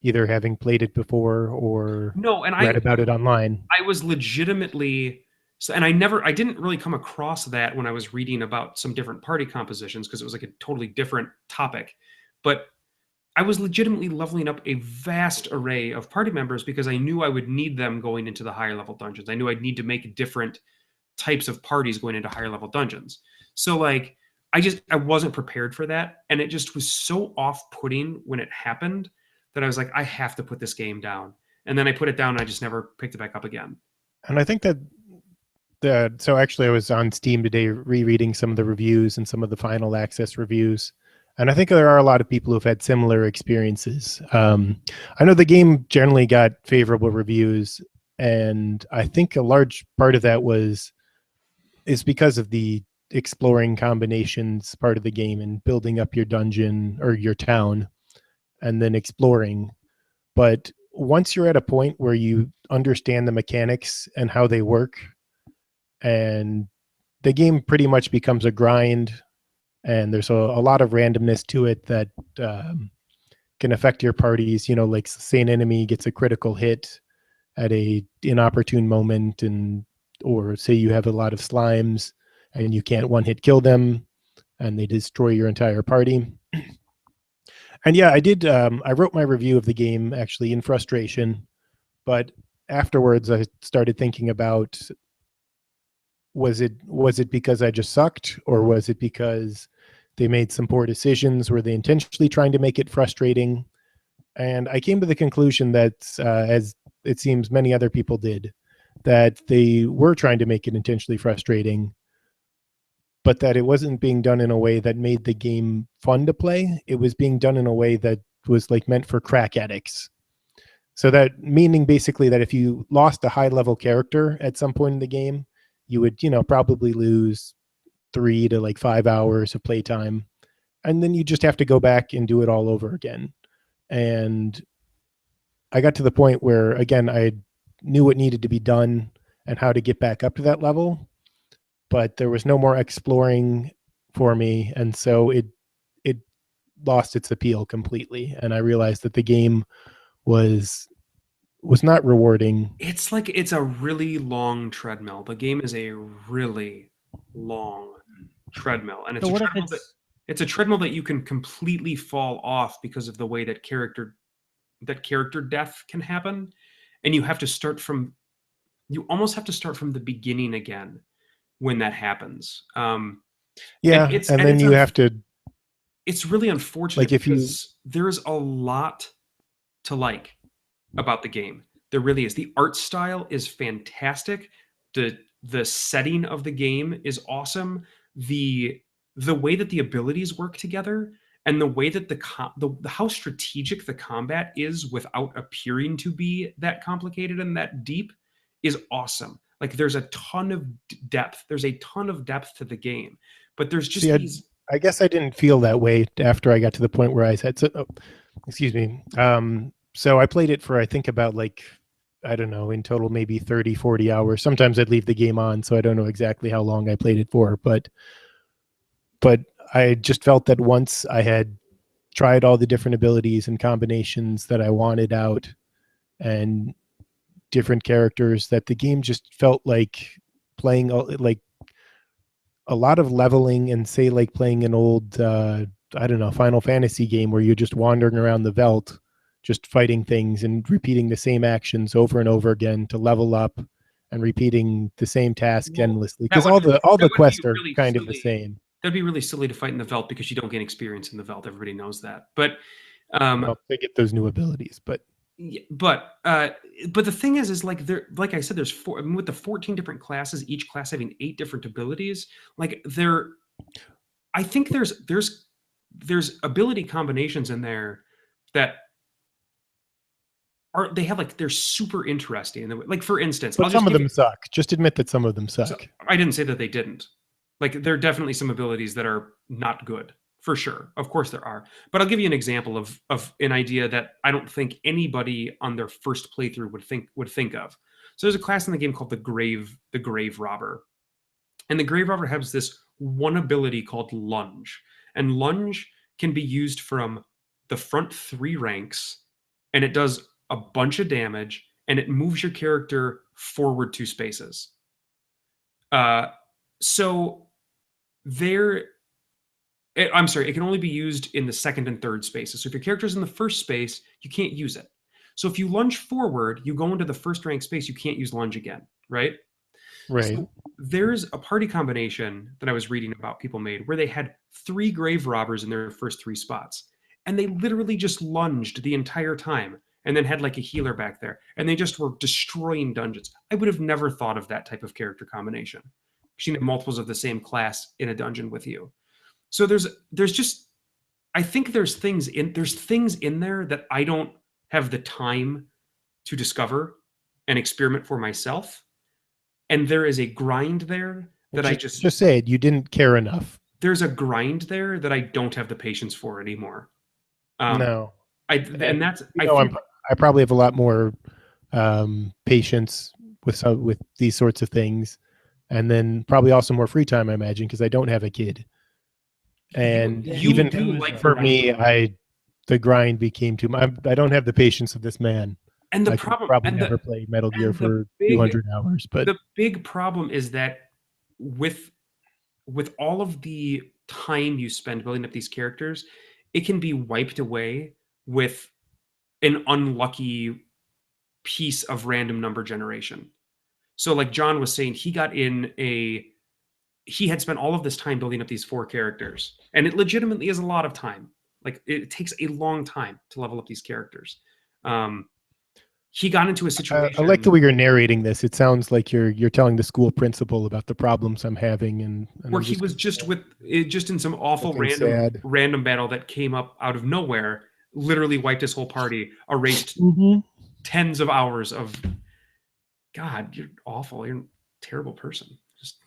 either having played it before or read about it online. I was legitimately, and I didn't really come across that when I was reading about some different party compositions, because it was like a totally different topic. But I was legitimately leveling up a vast array of party members because I knew I would need them going into the higher level dungeons. I knew I'd need to make different types of parties going into higher level dungeons. So like, I wasn't prepared for that. And it just was so off-putting when it happened that I was like, I have to put this game down. And then I put it down and I just never picked it back up again. And I think that so actually I was on Steam today rereading some of the reviews and some of the final access reviews. And I think there are a lot of people who've had similar experiences. I know the game generally got favorable reviews, and I think a large part of that is because of the exploring combinations part of the game and building up your dungeon or your town and then exploring. But once you're at a point where you understand the mechanics and how they work, and the game pretty much becomes a grind, and there's a lot of randomness to it that can affect your parties. You know, like say an enemy gets a critical hit at a inopportune moment, or say you have a lot of slimes and you can't one-hit kill them and they destroy your entire party. And yeah, I did. I wrote my review of the game actually in frustration, but afterwards I started thinking about, was it because I just sucked, or was it because they made some poor decisions? Were they intentionally trying to make it frustrating? And I came to the conclusion that, as it seems many other people did, that they were trying to make it intentionally frustrating, but that it wasn't being done in a way that made the game fun to play. It was being done in a way that was like meant for crack addicts. So that meaning basically that if you lost a high level character at some point in the game, you would, probably lose 3 to like 5 hours of playtime. And then you just have to go back and do it all over again. And I got to the point where, again, I knew what needed to be done and how to get back up to that level, but there was no more exploring for me. And so it lost its appeal completely. And I realized that the game was not rewarding. It's like it's a really long treadmill. The game is a really long treadmill, and it's So a what if treadmill it's a treadmill that you can completely fall off because of the way that character death can happen, and you almost have to start from the beginning again when that happens. Yeah, and then you have to. It's really unfortunate because there's a lot to like about the game. There really is. The art style is fantastic. The setting of the game is awesome. The way that the abilities work together and the way that how strategic the combat is without appearing to be that complicated and that deep is awesome. Like there's a ton of depth. There's a ton of depth to the game, but there's just I guess I didn't feel that way after I got to the point where I said, excuse me. So I played it for, I think about I don't know, in total, maybe 30, 40 hours. Sometimes I'd leave the game on, so I don't know exactly how long I played it for, but I just felt that once I had tried all the different abilities and combinations that I wanted out and different characters, that the game just felt like playing like a lot of leveling and say like playing an old, I don't know, Final Fantasy game where you're just wandering around the Veldt, just fighting things and repeating the same actions over and over again to level up and repeating the same task endlessly. Because all the quests are kind of the same. That'd be really silly to fight in the Veldt because you don't gain experience in the Veldt. Everybody knows that. But they get those new abilities, but the thing is like I said, there's with the 14 different classes, each class having 8 different abilities. I think there's ability combinations in there that they're super interesting. Like for instance, but some of them suck. Just admit that some of them suck. So, I didn't say that they didn't. Like there are definitely some abilities that are not good. For sure. Of course there are. But I'll give you an example of an idea that I don't think anybody on their first playthrough would think of. So there's a class in the game called the Grave Robber. And the Grave Robber has this one ability called Lunge. And Lunge can be used from the front 3 ranks, and it does a bunch of damage, and it moves your character forward 2 spaces. It can only be used in the second and third spaces. So if your character's in the first space, you can't use it. So if you lunge forward, you go into the first rank space, you can't use lunge again, right? Right. So there's a party combination that I was reading about people made where they had 3 grave robbers in their first 3 spots. And they literally just lunged the entire time and then had like a healer back there. And they just were destroying dungeons. I would have never thought of that type of character combination. You can have multiples of the same class in a dungeon with you. So there's just, I think there's things in there that I don't have the time to discover and experiment for myself. And there is a grind there that I just say it. You didn't care enough. There's a grind there that I don't have the patience for anymore. No. I probably have a lot more patience with these sorts of things, and then probably also more free time, I imagine, because I don't have a kid. And even for me, the grind became too much. I don't have the patience of this man. And I could probably never play Metal Gear for 200 hours. But the big problem is that with all of the time you spend building up these characters, it can be wiped away with an unlucky piece of random number generation. So like Jon was saying, he had spent all of this time building up these 4 characters, and it legitimately is a lot of time. Like it takes a long time to level up these characters. He got into a situation. I like the way you're narrating this. It sounds like you're telling the school principal about the problems I'm having, and where he was just in some awful random battle that came up out of nowhere, literally wiped his whole party, erased tens of hours of, God, you're awful. You're a terrible person. Just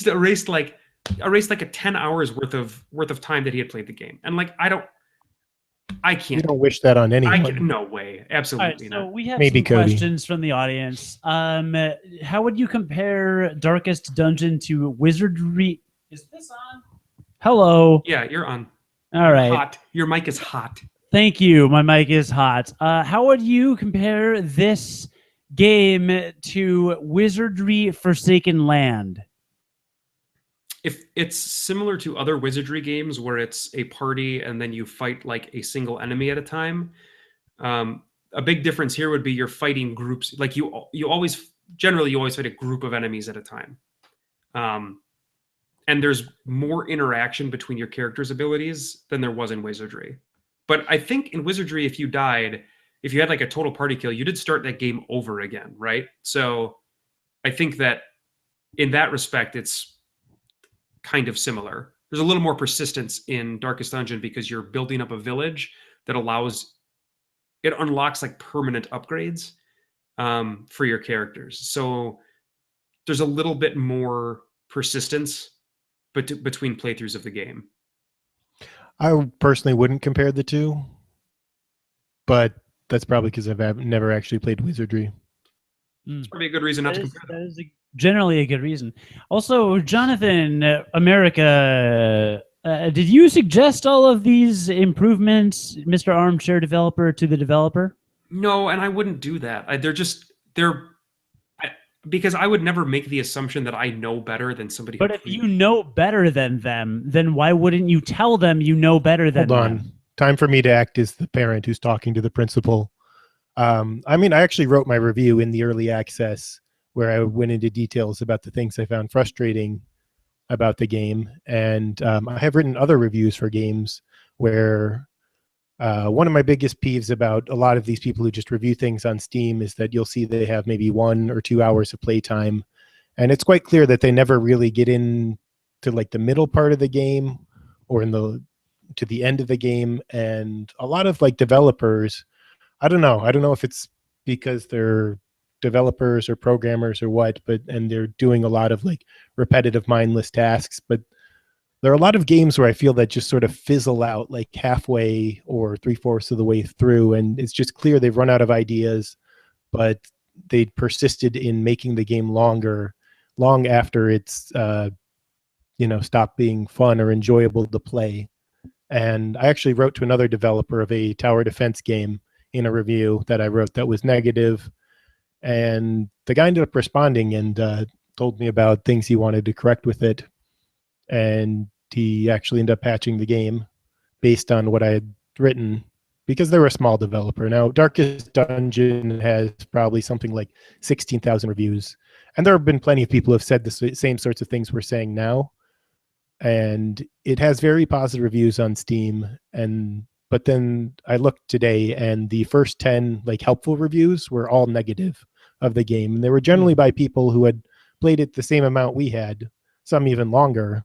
erased like a 10 hours worth of time that he had played the game. And like, I You can't. don't wish that on anyone. No way. All right, Absolutely so not. we have Maybe some Cody. questions from the audience. How would you compare Darkest Dungeon to Wizardry? Is this on? Hello. Yeah, you're on. All right. Hot. Your mic is hot. Thank you. My mic is hot. How would you compare this game to Wizardry Forsaken Land? If it's similar to other wizardry games where it's a party and then you fight like a single enemy at a time, a big difference here would be you're fighting groups. Like you always fight a group of enemies at a time, and there's more interaction between your character's abilities than there was in wizardry. But I think in wizardry, if you had like a total party kill, you did start that game over again, right? So I think that in that respect, it's kind of similar. There's a little more persistence in Darkest Dungeon because you're building up a village that unlocks like permanent upgrades for your characters. So there's a little bit more persistence between playthroughs of the game. I personally wouldn't compare the two, but that's probably because I've never actually played wizardry. It's probably a good reason not to compare them. That is generally a good reason. Also, Jonathan, America, did you suggest all of these improvements, Mr. Armchair Developer, to the developer? No, and I wouldn't do that. Because I would never make the assumption that I know better than somebody. But if you know better than them, then why wouldn't you tell them you know better than them? Hold on. Time for me to act as the parent who's talking to the principal. I mean, I actually wrote my review in the early access where I went into details about the things I found frustrating about the game. And I have written other reviews for games where one of my biggest peeves about a lot of these people who just review things on Steam is that you'll see they have maybe 1 or 2 hours of playtime. And it's quite clear that they never really get in to like the middle part of the game or to the end of the game. And a lot of like developers, I don't know if it's because they're developers or programmers or what, and they're doing a lot of like repetitive mindless tasks, but there are a lot of games where I feel that just sort of fizzle out like halfway or 3/4 of the way through, and it's just clear they've run out of ideas, but they persisted in making the game longer, long after it's stopped being fun or enjoyable to play. And I actually wrote to another developer of a tower defense game in a review that I wrote that was negative, and the guy ended up responding and told me about things he wanted to correct with it, and he actually ended up patching the game based on what I had written because they were a small developer. Now, Darkest Dungeon has probably something like 16,000 reviews, and there have been plenty of people who have said the same sorts of things we're saying now, and it has very positive reviews on Steam. But then I looked today, and the first 10 like helpful reviews were all negative of the game, and they were generally by people who had played it the same amount we had, some even longer,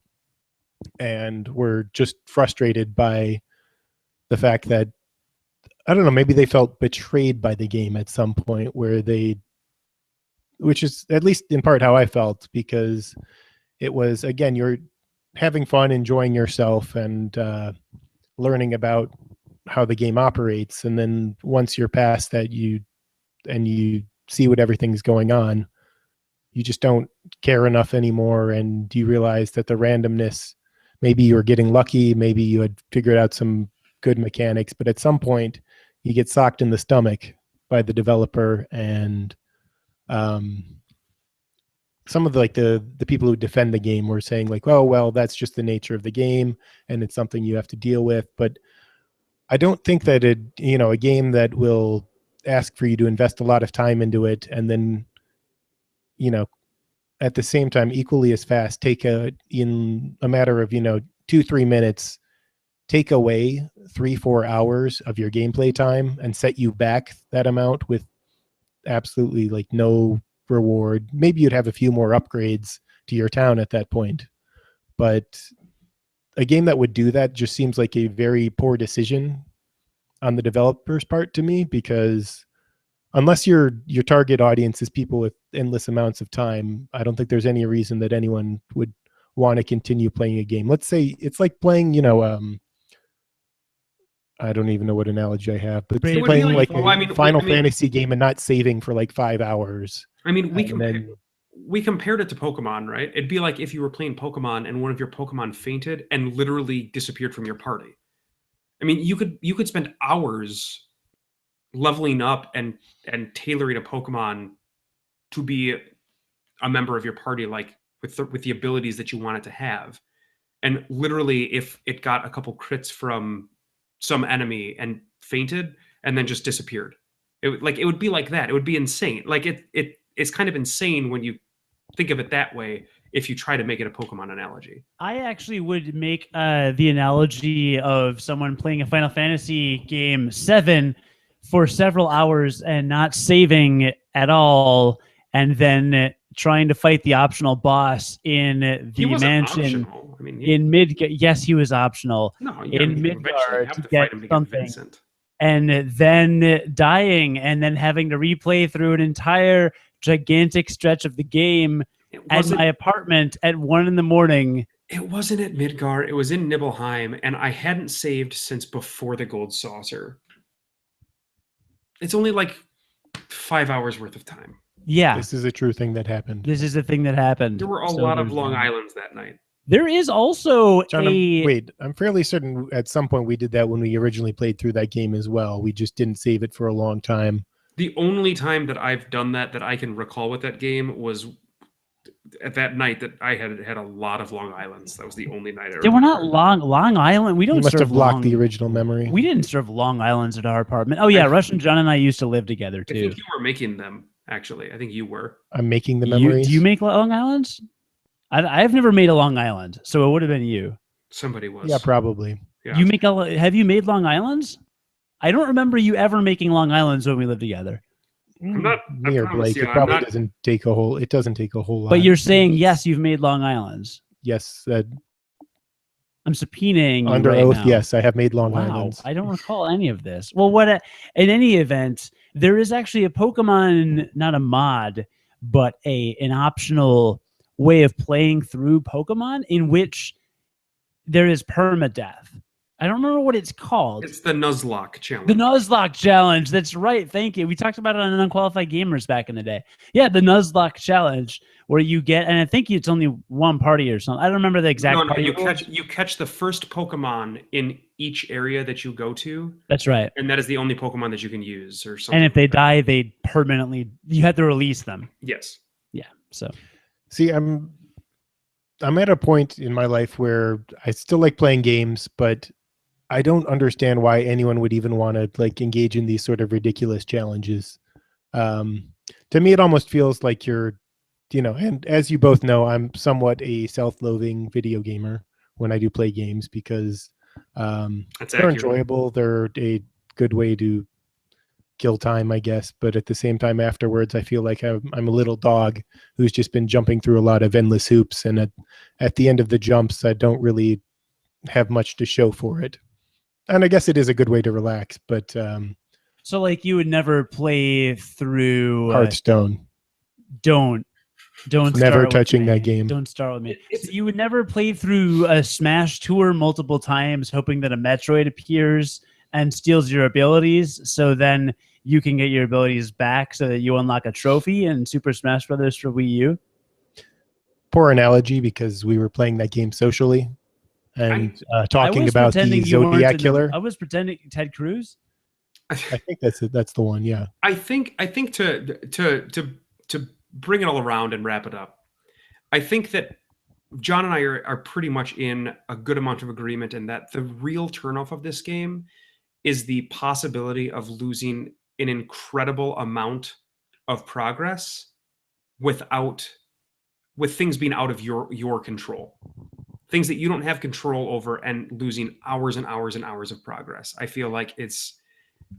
and were just frustrated by the fact that, I don't know, maybe they felt betrayed by the game at some point, which is at least in part how I felt, because it was, again, you're having fun, enjoying yourself, and learning about how the game operates, and then once you're past that, you see what everything's going on, you just don't care enough anymore, and you realize that the randomness, maybe you were getting lucky, maybe you had figured out some good mechanics, but at some point you get socked in the stomach by the developer. And some of the people who defend the game were saying like, oh, well, that's just the nature of the game and it's something you have to deal with. But I don't think that a game that will ask for you to invest a lot of time into it and then, at the same time, equally as fast, in a matter of, 2-3 minutes, take away 3-4 hours of your gameplay time and set you back that amount with absolutely like no reward. Maybe you'd have a few more upgrades to your town at that point, but a game that would do that just seems like a very poor decision on the developer's part to me, because unless your target audience is people with endless amounts of time, I don't think there's any reason that anyone would want to continue playing a game. Let's say it's like playing, I don't even know what analogy I have, but it's playing like a Final Fantasy game and not saving for like 5 hours. I mean, we compared it to Pokemon, right? It'd be like if you were playing Pokemon and one of your Pokemon fainted and literally disappeared from your party. I mean, you could spend hours leveling up and tailoring a Pokemon to be a member of your party, like with the abilities that you want it to have. And literally, if it got a couple crits from some enemy and fainted and then just disappeared, it would be like that. It would be insane. Like it's kind of insane when you think of it that way. If you try to make it a Pokemon analogy, I actually would make the analogy of someone playing a Final Fantasy game 7 for several hours and not saving at all, and then trying to fight the optional boss in the mansion. Optional. I mean, in mid. Yes, he was optional. No, in Midgard to get something, and then dying, and then having to replay through an entire gigantic stretch of the game at my apartment at 1 a.m. It wasn't at Midgard. It was in Nibelheim, and I hadn't saved since before the Gold Saucer. It's only like 5 hours worth of time. Yeah. This is a true thing that happened. This is a thing that happened. There were a lot of Long Islands that night. There is also Jon, I'm fairly certain at some point we did that when we originally played through that game as well. We just didn't save it for a long time. The only time that I've done that I can recall with that game was at that night that I had a lot of Long Islands. That was the only night I remember. They were not Long Island. We don't. You must have blocked the original memory. We didn't serve Long Islands at our apartment. Oh yeah, Russian Jon and I used to live together too. I think you were making them. Actually, I think you were. I'm making the memories. Do you make Long Islands? I've never made a Long Island, so it would have been you. Somebody was. Yeah, probably. Yeah. Have you made Long Islands? I don't remember you ever making Long Islands when we lived together. Me or Blake, it probably doesn't take a whole. It doesn't take a whole lot. But you're saying yes, you've made Long Islands. Yes, I'm subpoenaing under right oath. now. Yes, I have made Long Islands. I don't recall any of this. Well, in any event, there is actually a Pokemon, not a mod, but an optional way of playing through Pokemon in which there is permadeath. I don't remember what it's called. It's the Nuzlocke challenge. The Nuzlocke challenge. That's right. Thank you. We talked about it on Unqualified Gamers back in the day. Yeah, the Nuzlocke challenge, where you get, and I think it's only one party or something. I don't remember the exact. No, you catch the first Pokemon in each area that you go to. That's right. And that is the only Pokemon that you can use, or something. And if they die, they permanently. You have to release them. Yes. Yeah. So. See, I'm at a point in my life where I still like playing games, but I don't understand why anyone would even want to like engage in these sort of ridiculous challenges. To me, it almost feels like you're, and as you both know, I'm somewhat a self-loathing video gamer when I do play games because they're enjoyable. They're a good way to kill time, I guess. But at the same time, afterwards, I feel like I'm a little dog who's just been jumping through a lot of endless hoops. And at the end of the jumps, I don't really have much to show for it. And I guess it is a good way to relax, but so like you would never play through Hearthstone. Don't never touching that game. Don't start with me. So you would never play through a Smash Tour multiple times, hoping that a Metroid appears and steals your abilities, so then you can get your abilities back, so that you unlock a trophy in Super Smash Brothers for Wii U. Poor analogy, because we were playing that game socially. And talking about the Zodiac Killer. I was pretending Ted Cruz. I think that's it. That's the one. Yeah. I think to bring it all around and wrap it up, I think that Jon and I are pretty much in a good amount of agreement in that the real turnoff of this game is the possibility of losing an incredible amount of progress with things being out of your control. Things that you don't have control over, and losing hours and hours and hours of progress. I feel like is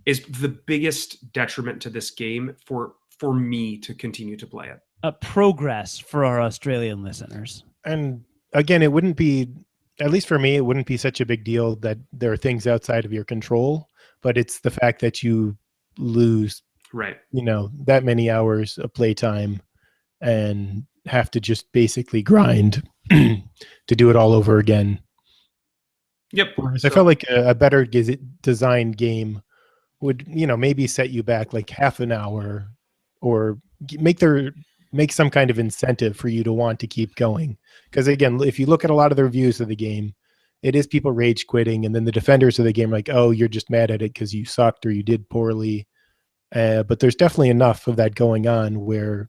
the biggest detriment to this game for me to continue to play it. Progress for our Australian listeners. And again, it wouldn't be, at least for me, it wouldn't be such a big deal that there are things outside of your control, but it's the fact that you lose Right. that many hours of playtime and have to just basically grind to do it all over again. Yep. Whereas I felt like a better designed game would, maybe set you back like half an hour, or make some kind of incentive for you to want to keep going. Because again, if you look at a lot of the reviews of the game, it is people rage quitting, and then the defenders of the game are like, oh, you're just mad at it because you sucked or you did poorly. But there's definitely enough of that going on where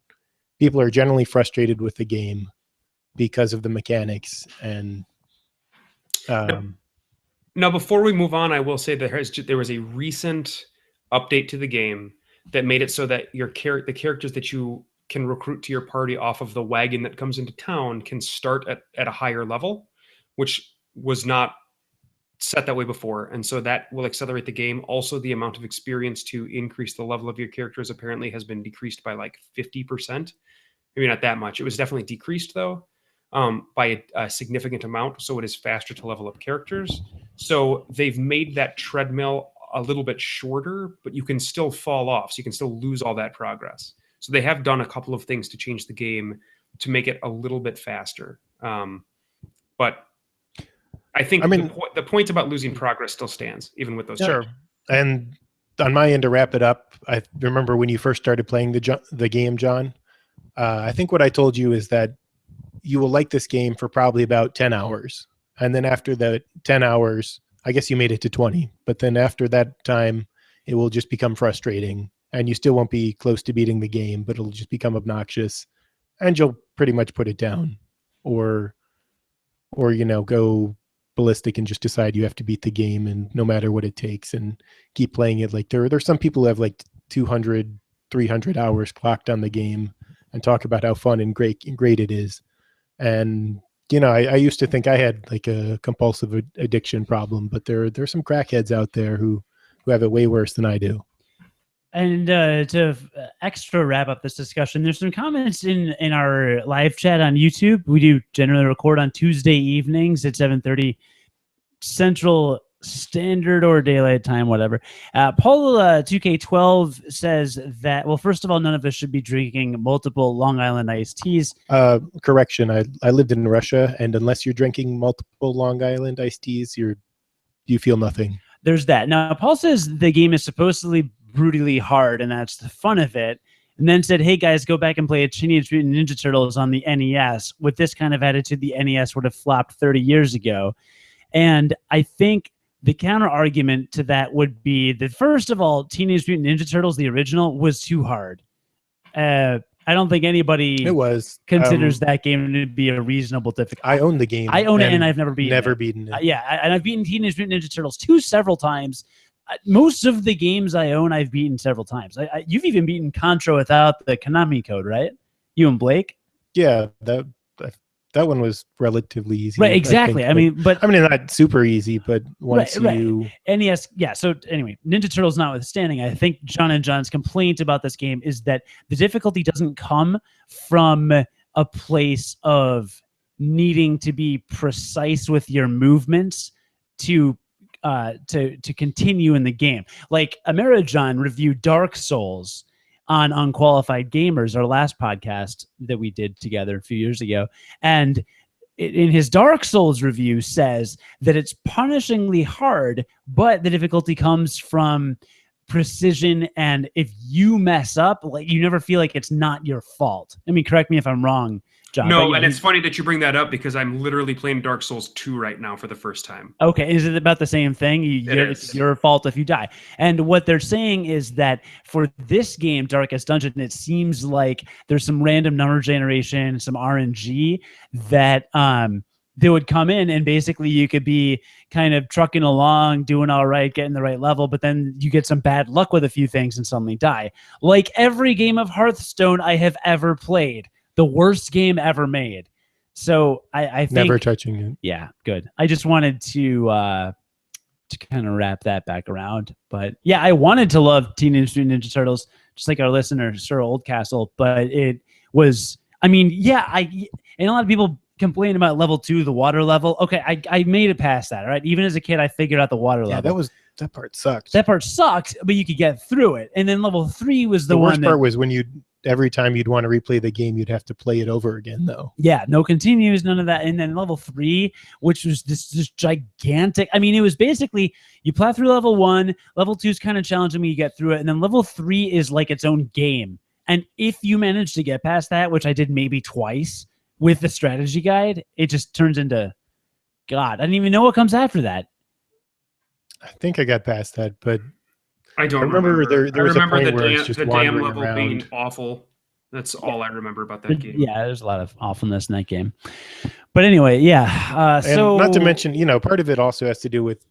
people are generally frustrated with the game because of the mechanics. And now, before we move on, I will say that there was a recent update to the game that made it so that the characters that you can recruit to your party off of the wagon that comes into town can start at a higher level, which was not set that way before. And so that will accelerate the game. Also, the amount of experience to increase the level of your characters apparently has been decreased by like 50%. Maybe not that much. It was definitely decreased though, by a significant amount. So it is faster to level up characters. So they've made that treadmill a little bit shorter, but you can still fall off. So you can still lose all that progress. So they have done a couple of things to change the game to make it a little bit faster. But I think the point about losing progress still stands, even with those. Sure. And on my end, to wrap it up, I remember when you first started playing the game, Jon, I think what I told you is that you will like this game for probably about 10 hours. And then after the 10 hours, I guess you made it to 20. But then after that time, it will just become frustrating. And you still won't be close to beating the game, but it'll just become obnoxious. And you'll pretty much put it down. Or go ballistic and just decide you have to beat the game, and no matter what it takes, and keep playing it. Like there's some people who have like 200, 300 hours clocked on the game and talk about how fun and great it is. And I used to think I had like a compulsive addiction problem, but there's some crackheads out there who have it way worse than I do. And to extra wrap up this discussion, there's some comments in our live chat on YouTube. We do generally record on Tuesday evenings at 7:30 Central Standard or Daylight Time, whatever. Paul 2K12 says that, well, first of all, none of us should be drinking multiple Long Island iced teas. Correction, I lived in Russia, and unless you're drinking multiple Long Island iced teas, you feel nothing. There's that. Now, Paul says the game is supposedly brutally hard, and that's the fun of it. And then said, hey, guys, go back and play Teenage Mutant Ninja Turtles on the NES. With this kind of attitude, the NES would have flopped 30 years ago. And I think the counter argument to that would be that, first of all, Teenage Mutant Ninja Turtles, the original, was too hard. I don't think anybody considers that game to be a reasonable difficulty. I own the game. I own it, and I've never beaten it. And I've beaten Teenage Mutant Ninja Turtles 2 several times. Most of the games I own, I've beaten several times. You've even beaten Contra without the Konami code, right? You and Blake? Yeah, that one was relatively easy. Right, exactly. I mean, not super easy, but once you... NES, yeah. So anyway, Ninja Turtles notwithstanding, I think Jon and Jon's complaint about this game is that the difficulty doesn't come from a place of needing to be precise with your movements to continue in the game. Like AmeriJon reviewed Dark Souls on Unqualified Gamers, our last podcast that we did together a few years ago. And in his Dark Souls review says that it's punishingly hard, but the difficulty comes from precision. And if you mess up, like, you never feel like it's not your fault. I mean, correct me if I'm wrong, Jon. No, and it's funny that you bring that up because I'm literally playing Dark Souls 2 right now for the first time. Okay, is it about the same thing? It's your fault if you die. And what they're saying is that for this game, Darkest Dungeon, it seems like there's some random number generation, some RNG that they would come in, and basically you could be kind of trucking along, doing all right, getting the right level, but then you get some bad luck with a few things and suddenly die. Like every game of Hearthstone I have ever played. The worst game ever made. So I think never touching it. Yeah, good. I just wanted to kind of wrap that back around. But yeah, I wanted to love Teenage Mutant Ninja Turtles, just like our listener, Sir Oldcastle. But it was, I mean, yeah, and a lot of people complain about level 2, the water level. Okay, I made it past that. All right, even as a kid, I figured out the water level. Yeah, That part sucked. That part sucks, but you could get through it. And then level 3 was the worst one part was when every time you'd want to replay the game, you'd have to play it over again, though. Yeah, no continues, none of that. And then level 3, which was this gigantic. I mean, it was basically you plow through level 1, level 2 is kind of challenging me, you get through it, and then level 3 is like its own game. And if you manage to get past that, which I did maybe twice with the strategy guide, it just turns into God. I didn't even know what comes after that. I think I got past that, but I don't remember. There was a point where it's just the dam wandering level around. being awful. That's all I remember about that game. Yeah, there's a lot of awfulness in that game. But anyway, yeah. So not to mention, part of it also has to do with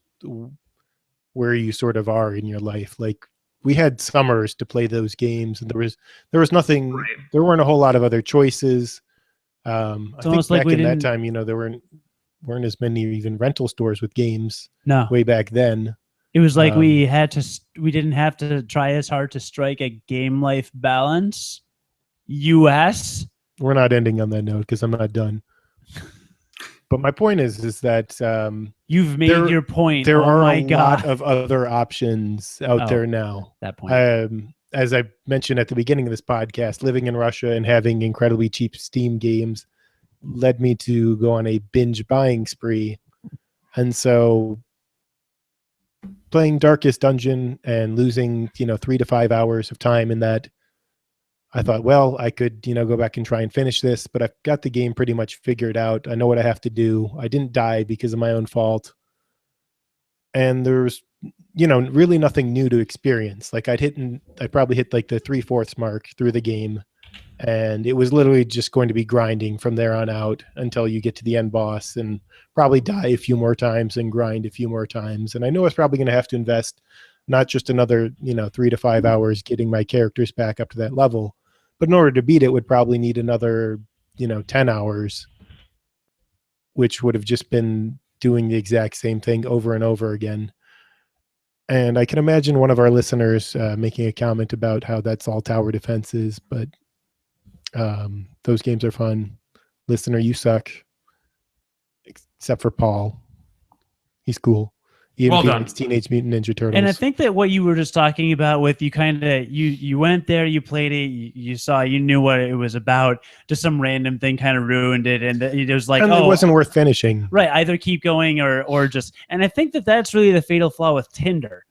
where you sort of are in your life. Like we had summers to play those games, and there was nothing. Right. There weren't a whole lot of other choices. I think like back in that time, there weren't as many even rental stores with games. No, way back then. It was like we didn't have to try as hard to strike a game life balance. US. We're not ending on that note because I'm not done. But my point is that you've made your point. There are a lot of other options out there now. That point. As I mentioned at the beginning of this podcast, living in Russia and having incredibly cheap Steam games led me to go on a binge buying spree. And so playing Darkest Dungeon and losing, 3 to 5 hours of time in that, I thought, well, I could, go back and try and finish this, but I've got the game pretty much figured out. I know what I have to do. I didn't die because of my own fault. And there's, really nothing new to experience. Like I probably hit like the 3/4 mark through the game. And it was literally just going to be grinding from there on out until you get to the end boss and probably die a few more times and grind a few more times. And I know I was probably going to have to invest not just another, 3 to 5 hours getting my characters back up to that level, but in order to beat it would probably need another, 10 hours, which would have just been doing the exact same thing over and over again. And I can imagine one of our listeners making a comment about how that's all tower defenses, but those games are fun. Listener, you suck. Except for Paul. He's cool. Even Well done. Teenage Mutant Ninja Turtles. And I think that what you were just talking about with you went there, you played it, you knew what it was about, just some random thing kind of ruined it. And it was like, it wasn't worth finishing. Right. Either keep going or just, and I think that that's really the fatal flaw with Tinder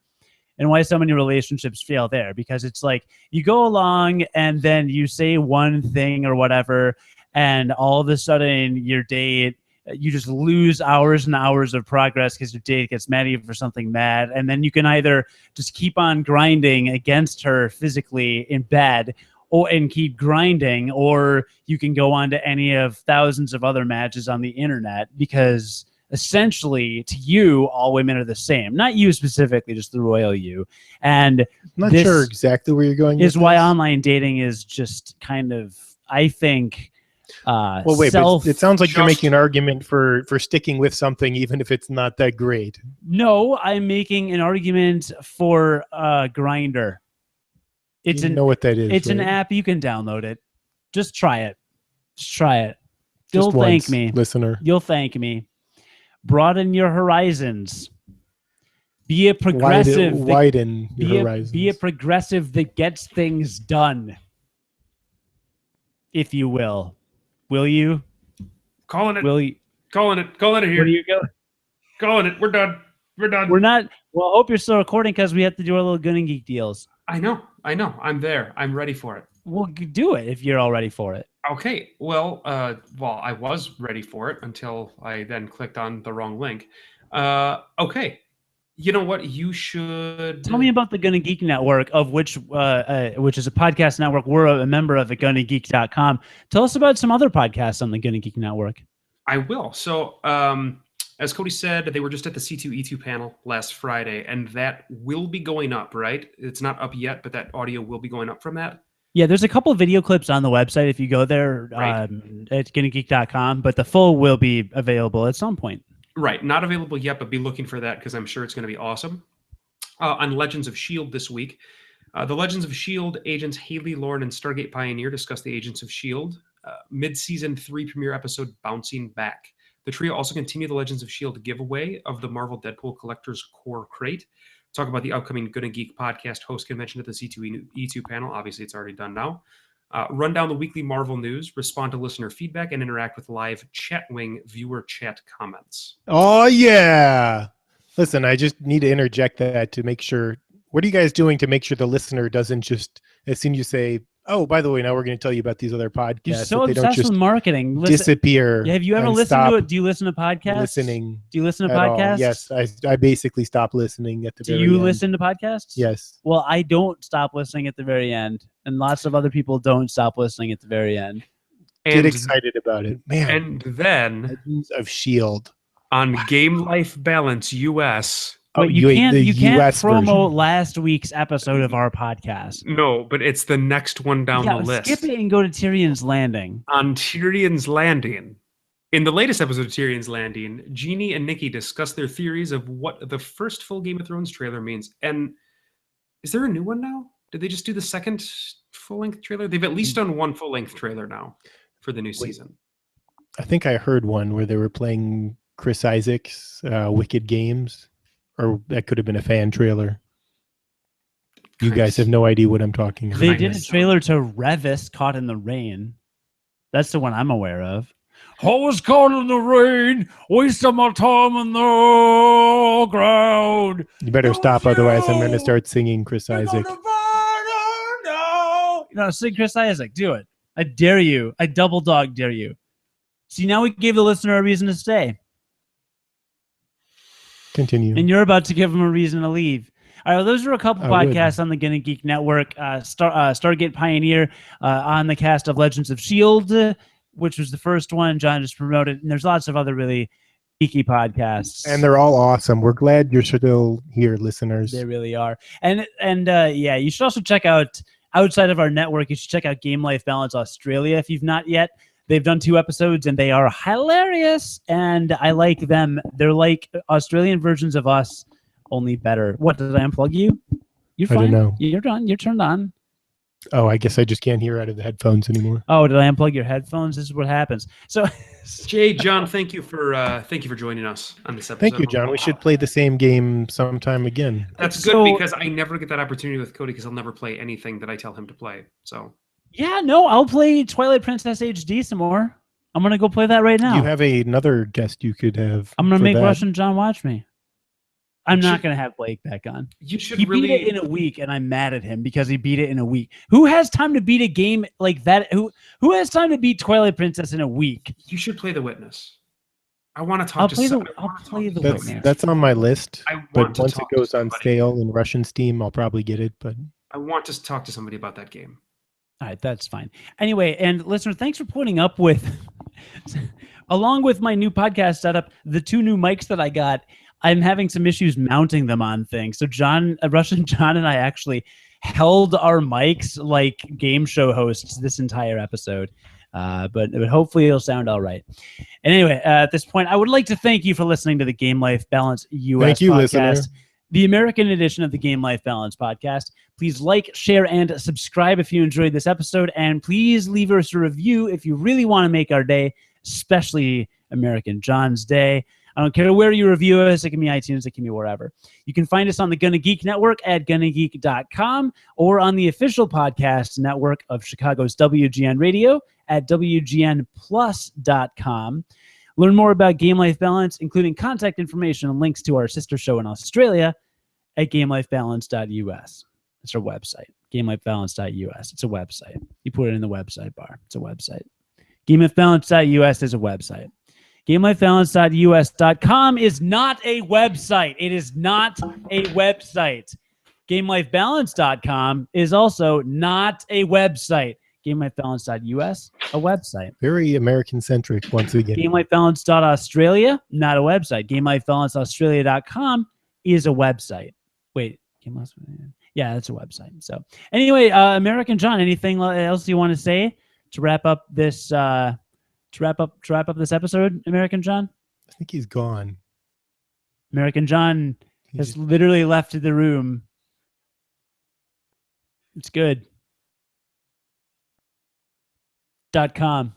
and why so many relationships fail there, because it's like you go along and then you say one thing or whatever, and all of a sudden your date, you just lose hours and hours of progress because your date gets mad at you for something mad. And then you can either just keep on grinding against her physically in bed and keep grinding, or you can go on to any of thousands of other matches on the internet, because essentially to you, all women are the same. Not you specifically, just the royal you. And I'm not sure exactly where you're going. Is why online dating is just kind of, I think, well, wait, but it sounds like you're making an argument for sticking with something even if it's not that great. No, I'm making an argument for Grindr. You know what that is. It's right? an app. You can download it. Just try it. You'll Just thank once, me, listener. You'll thank me. Broaden your horizons. Be a progressive. Widen your horizons. Be a progressive that gets things done, if you will. Will you? Calling it. Will you? Calling it here. Where do you go? Calling it. We're done. We're not. Well, I hope you're still recording because we have to do our little GonnaGeek deals. I know. I'm there. I'm ready for it. We'll do it if you're all ready for it. Okay. Well, I was ready for it until I then clicked on the wrong link. Okay. You know what? You should tell me about the GonnaGeek Network, of which is a podcast network we're a member of at GonnaGeek.com. Tell us about some other podcasts on the GonnaGeek Network. I will. So, as Cody said, they were just at the C2E2 panel last Friday, and that will be going up, right? It's not up yet, but that audio will be going up from that. Yeah, there's a couple of video clips on the website if you go there right. At GonnaGeek.com, but the full will be available at some point. Right. Not available yet, but be looking for that because I'm sure it's going to be awesome. On Legends of S.H.I.E.L.D. this week, the Legends of S.H.I.E.L.D. agents Haley, Lauren, and Stargate Pioneer discuss the Agents of S.H.I.E.L.D. Mid-season 3 premiere episode, Bouncing Back. The trio also continue the Legends of S.H.I.E.L.D. giveaway of the Marvel Deadpool Collector's Core Crate. talk about the upcoming Good and Geek podcast host convention at the C2E2 panel. Obviously, it's already done now. Run down the weekly Marvel news, respond to listener feedback, and interact with live Chatwing viewer chat comments. Oh, yeah. Listen, I just need to interject that to make sure. What are you guys doing to make sure the listener doesn't just, as soon as you say, oh, by the way, now we're going to tell you about these other podcasts, You're so that they don't obsessed just with marketing. disappear. Yeah, have you ever and listened stop to it? Do you listen to podcasts? listening Do you listen to at all. podcasts? Yes, I basically stopped listening at the Do very you end. listen to podcasts? Yes. Well, I don't stop listening at the very end, and lots of other people don't stop listening at the very end. Get And, excited about it. Man. and then Legends of S.H.I.E.L.D. on Game Life Balance US. Wait, you ate the you can't US promote version. last week's episode of our podcast. No, but it's the next one down the list. Skip it and go to Tyrion's Landing. On Tyrion's Landing. In the latest episode of Tyrion's Landing, Jeannie and Nikki discuss their theories of what the first full Game of Thrones trailer means. And is there a new one now? Did they just do the second full-length trailer? They've at least done one full-length trailer now for the new season. I think I heard one where they were playing Chris Isaac's Wicked Games, or that could have been a fan trailer. You guys have no idea what I'm talking about. They did a trailer to Revis Caught in the Rain. That's the one I'm aware of. I was caught in the rain, wasting my time in the ground. You better stop, otherwise I'm going to start singing Chris Isaac. No, sing Chris Isaac. Do it. I dare you. I double dog dare you. See, now we gave the listener a reason to stay. Continue. And you're about to give them a reason to leave. All right, well, those are a couple podcasts on the GonnaGeek Network. Stargate Pioneer on the cast of Legends of S.H.I.E.L.D., which was the first one Jon just promoted. And there's lots of other really geeky podcasts. And they're all awesome. We're glad you're still here, listeners. They really are. And yeah, you should also check out, outside of our network, you should check out Game Life Balance Australia if you've not yet. They've done 2 episodes, and they are hilarious, and I like them. They're like Australian versions of us, only better. What, did I unplug you? You're fine. I don't know. You're done. You're turned on. Oh, I guess I just can't hear out of the headphones anymore. Oh, did I unplug your headphones? This is what happens. So, Jay, Jon, thank you for joining us on this episode. Thank you, Jon. We should play the same game sometime again. That's good because I never get that opportunity with Cody because he'll never play anything that I tell him to play. So. Yeah, no, I'll play Twilight Princess HD some more. I'm going to go play that right now. You have another guest you could have. I'm going to make Russian Jon watch me. I'm not going to have Blake back on. You should He beat it in a week, and I'm mad at him because he beat it in a week. Who has time to beat a game like that? Who has time to beat Twilight Princess in a week? You should play The Witness. I want to talk I'll play The Witness. That's on my list. But once it goes on somebody. sale in Russian Steam, I'll probably get it. But I want to talk to somebody about that game. All right, that's fine. Anyway, and listener, thanks for putting up with, along with my new podcast setup, the 2 new mics that I got. I'm having some issues mounting them on things. So Russian Jon and I actually held our mics like game show hosts this entire episode. But hopefully it'll sound all right. And anyway, at this point, I would like to thank you for listening to the Game Life Balance US Thank you, podcast, listener. the American edition of the Game Life Balance podcast. Please like, share, and subscribe if you enjoyed this episode. And please leave us a review if you really want to make our day, especially American Jon's day. I don't care where you review us. It can be iTunes. It can be wherever. You can find us on the GonnaGeek Network at GonnaGeek.com or on the official podcast network of Chicago's WGN Radio at WGNplus.com. Learn more about Game Life Balance, including contact information and links to our sister show in Australia at GameLifeBalance.us. It's our website, GameLifeBalance.us. It's a website. You put it in the website bar. It's a website. GameLifeBalance.us is a website. GameLifeBalance.us.com is not a website. It is not a website. GameLifeBalance.com is also not a website. GameLifeBalance.us, a website. very American-centric once again. GameLifeBalance.Australia, not a website. GameLifeBalanceAustralia.com is a website. Wait, yeah, that's a website. So anyway, American Jon, anything else you want to say to wrap up this this episode, American Jon? I think he's gone. American Jon has literally left the room. It's good. .com.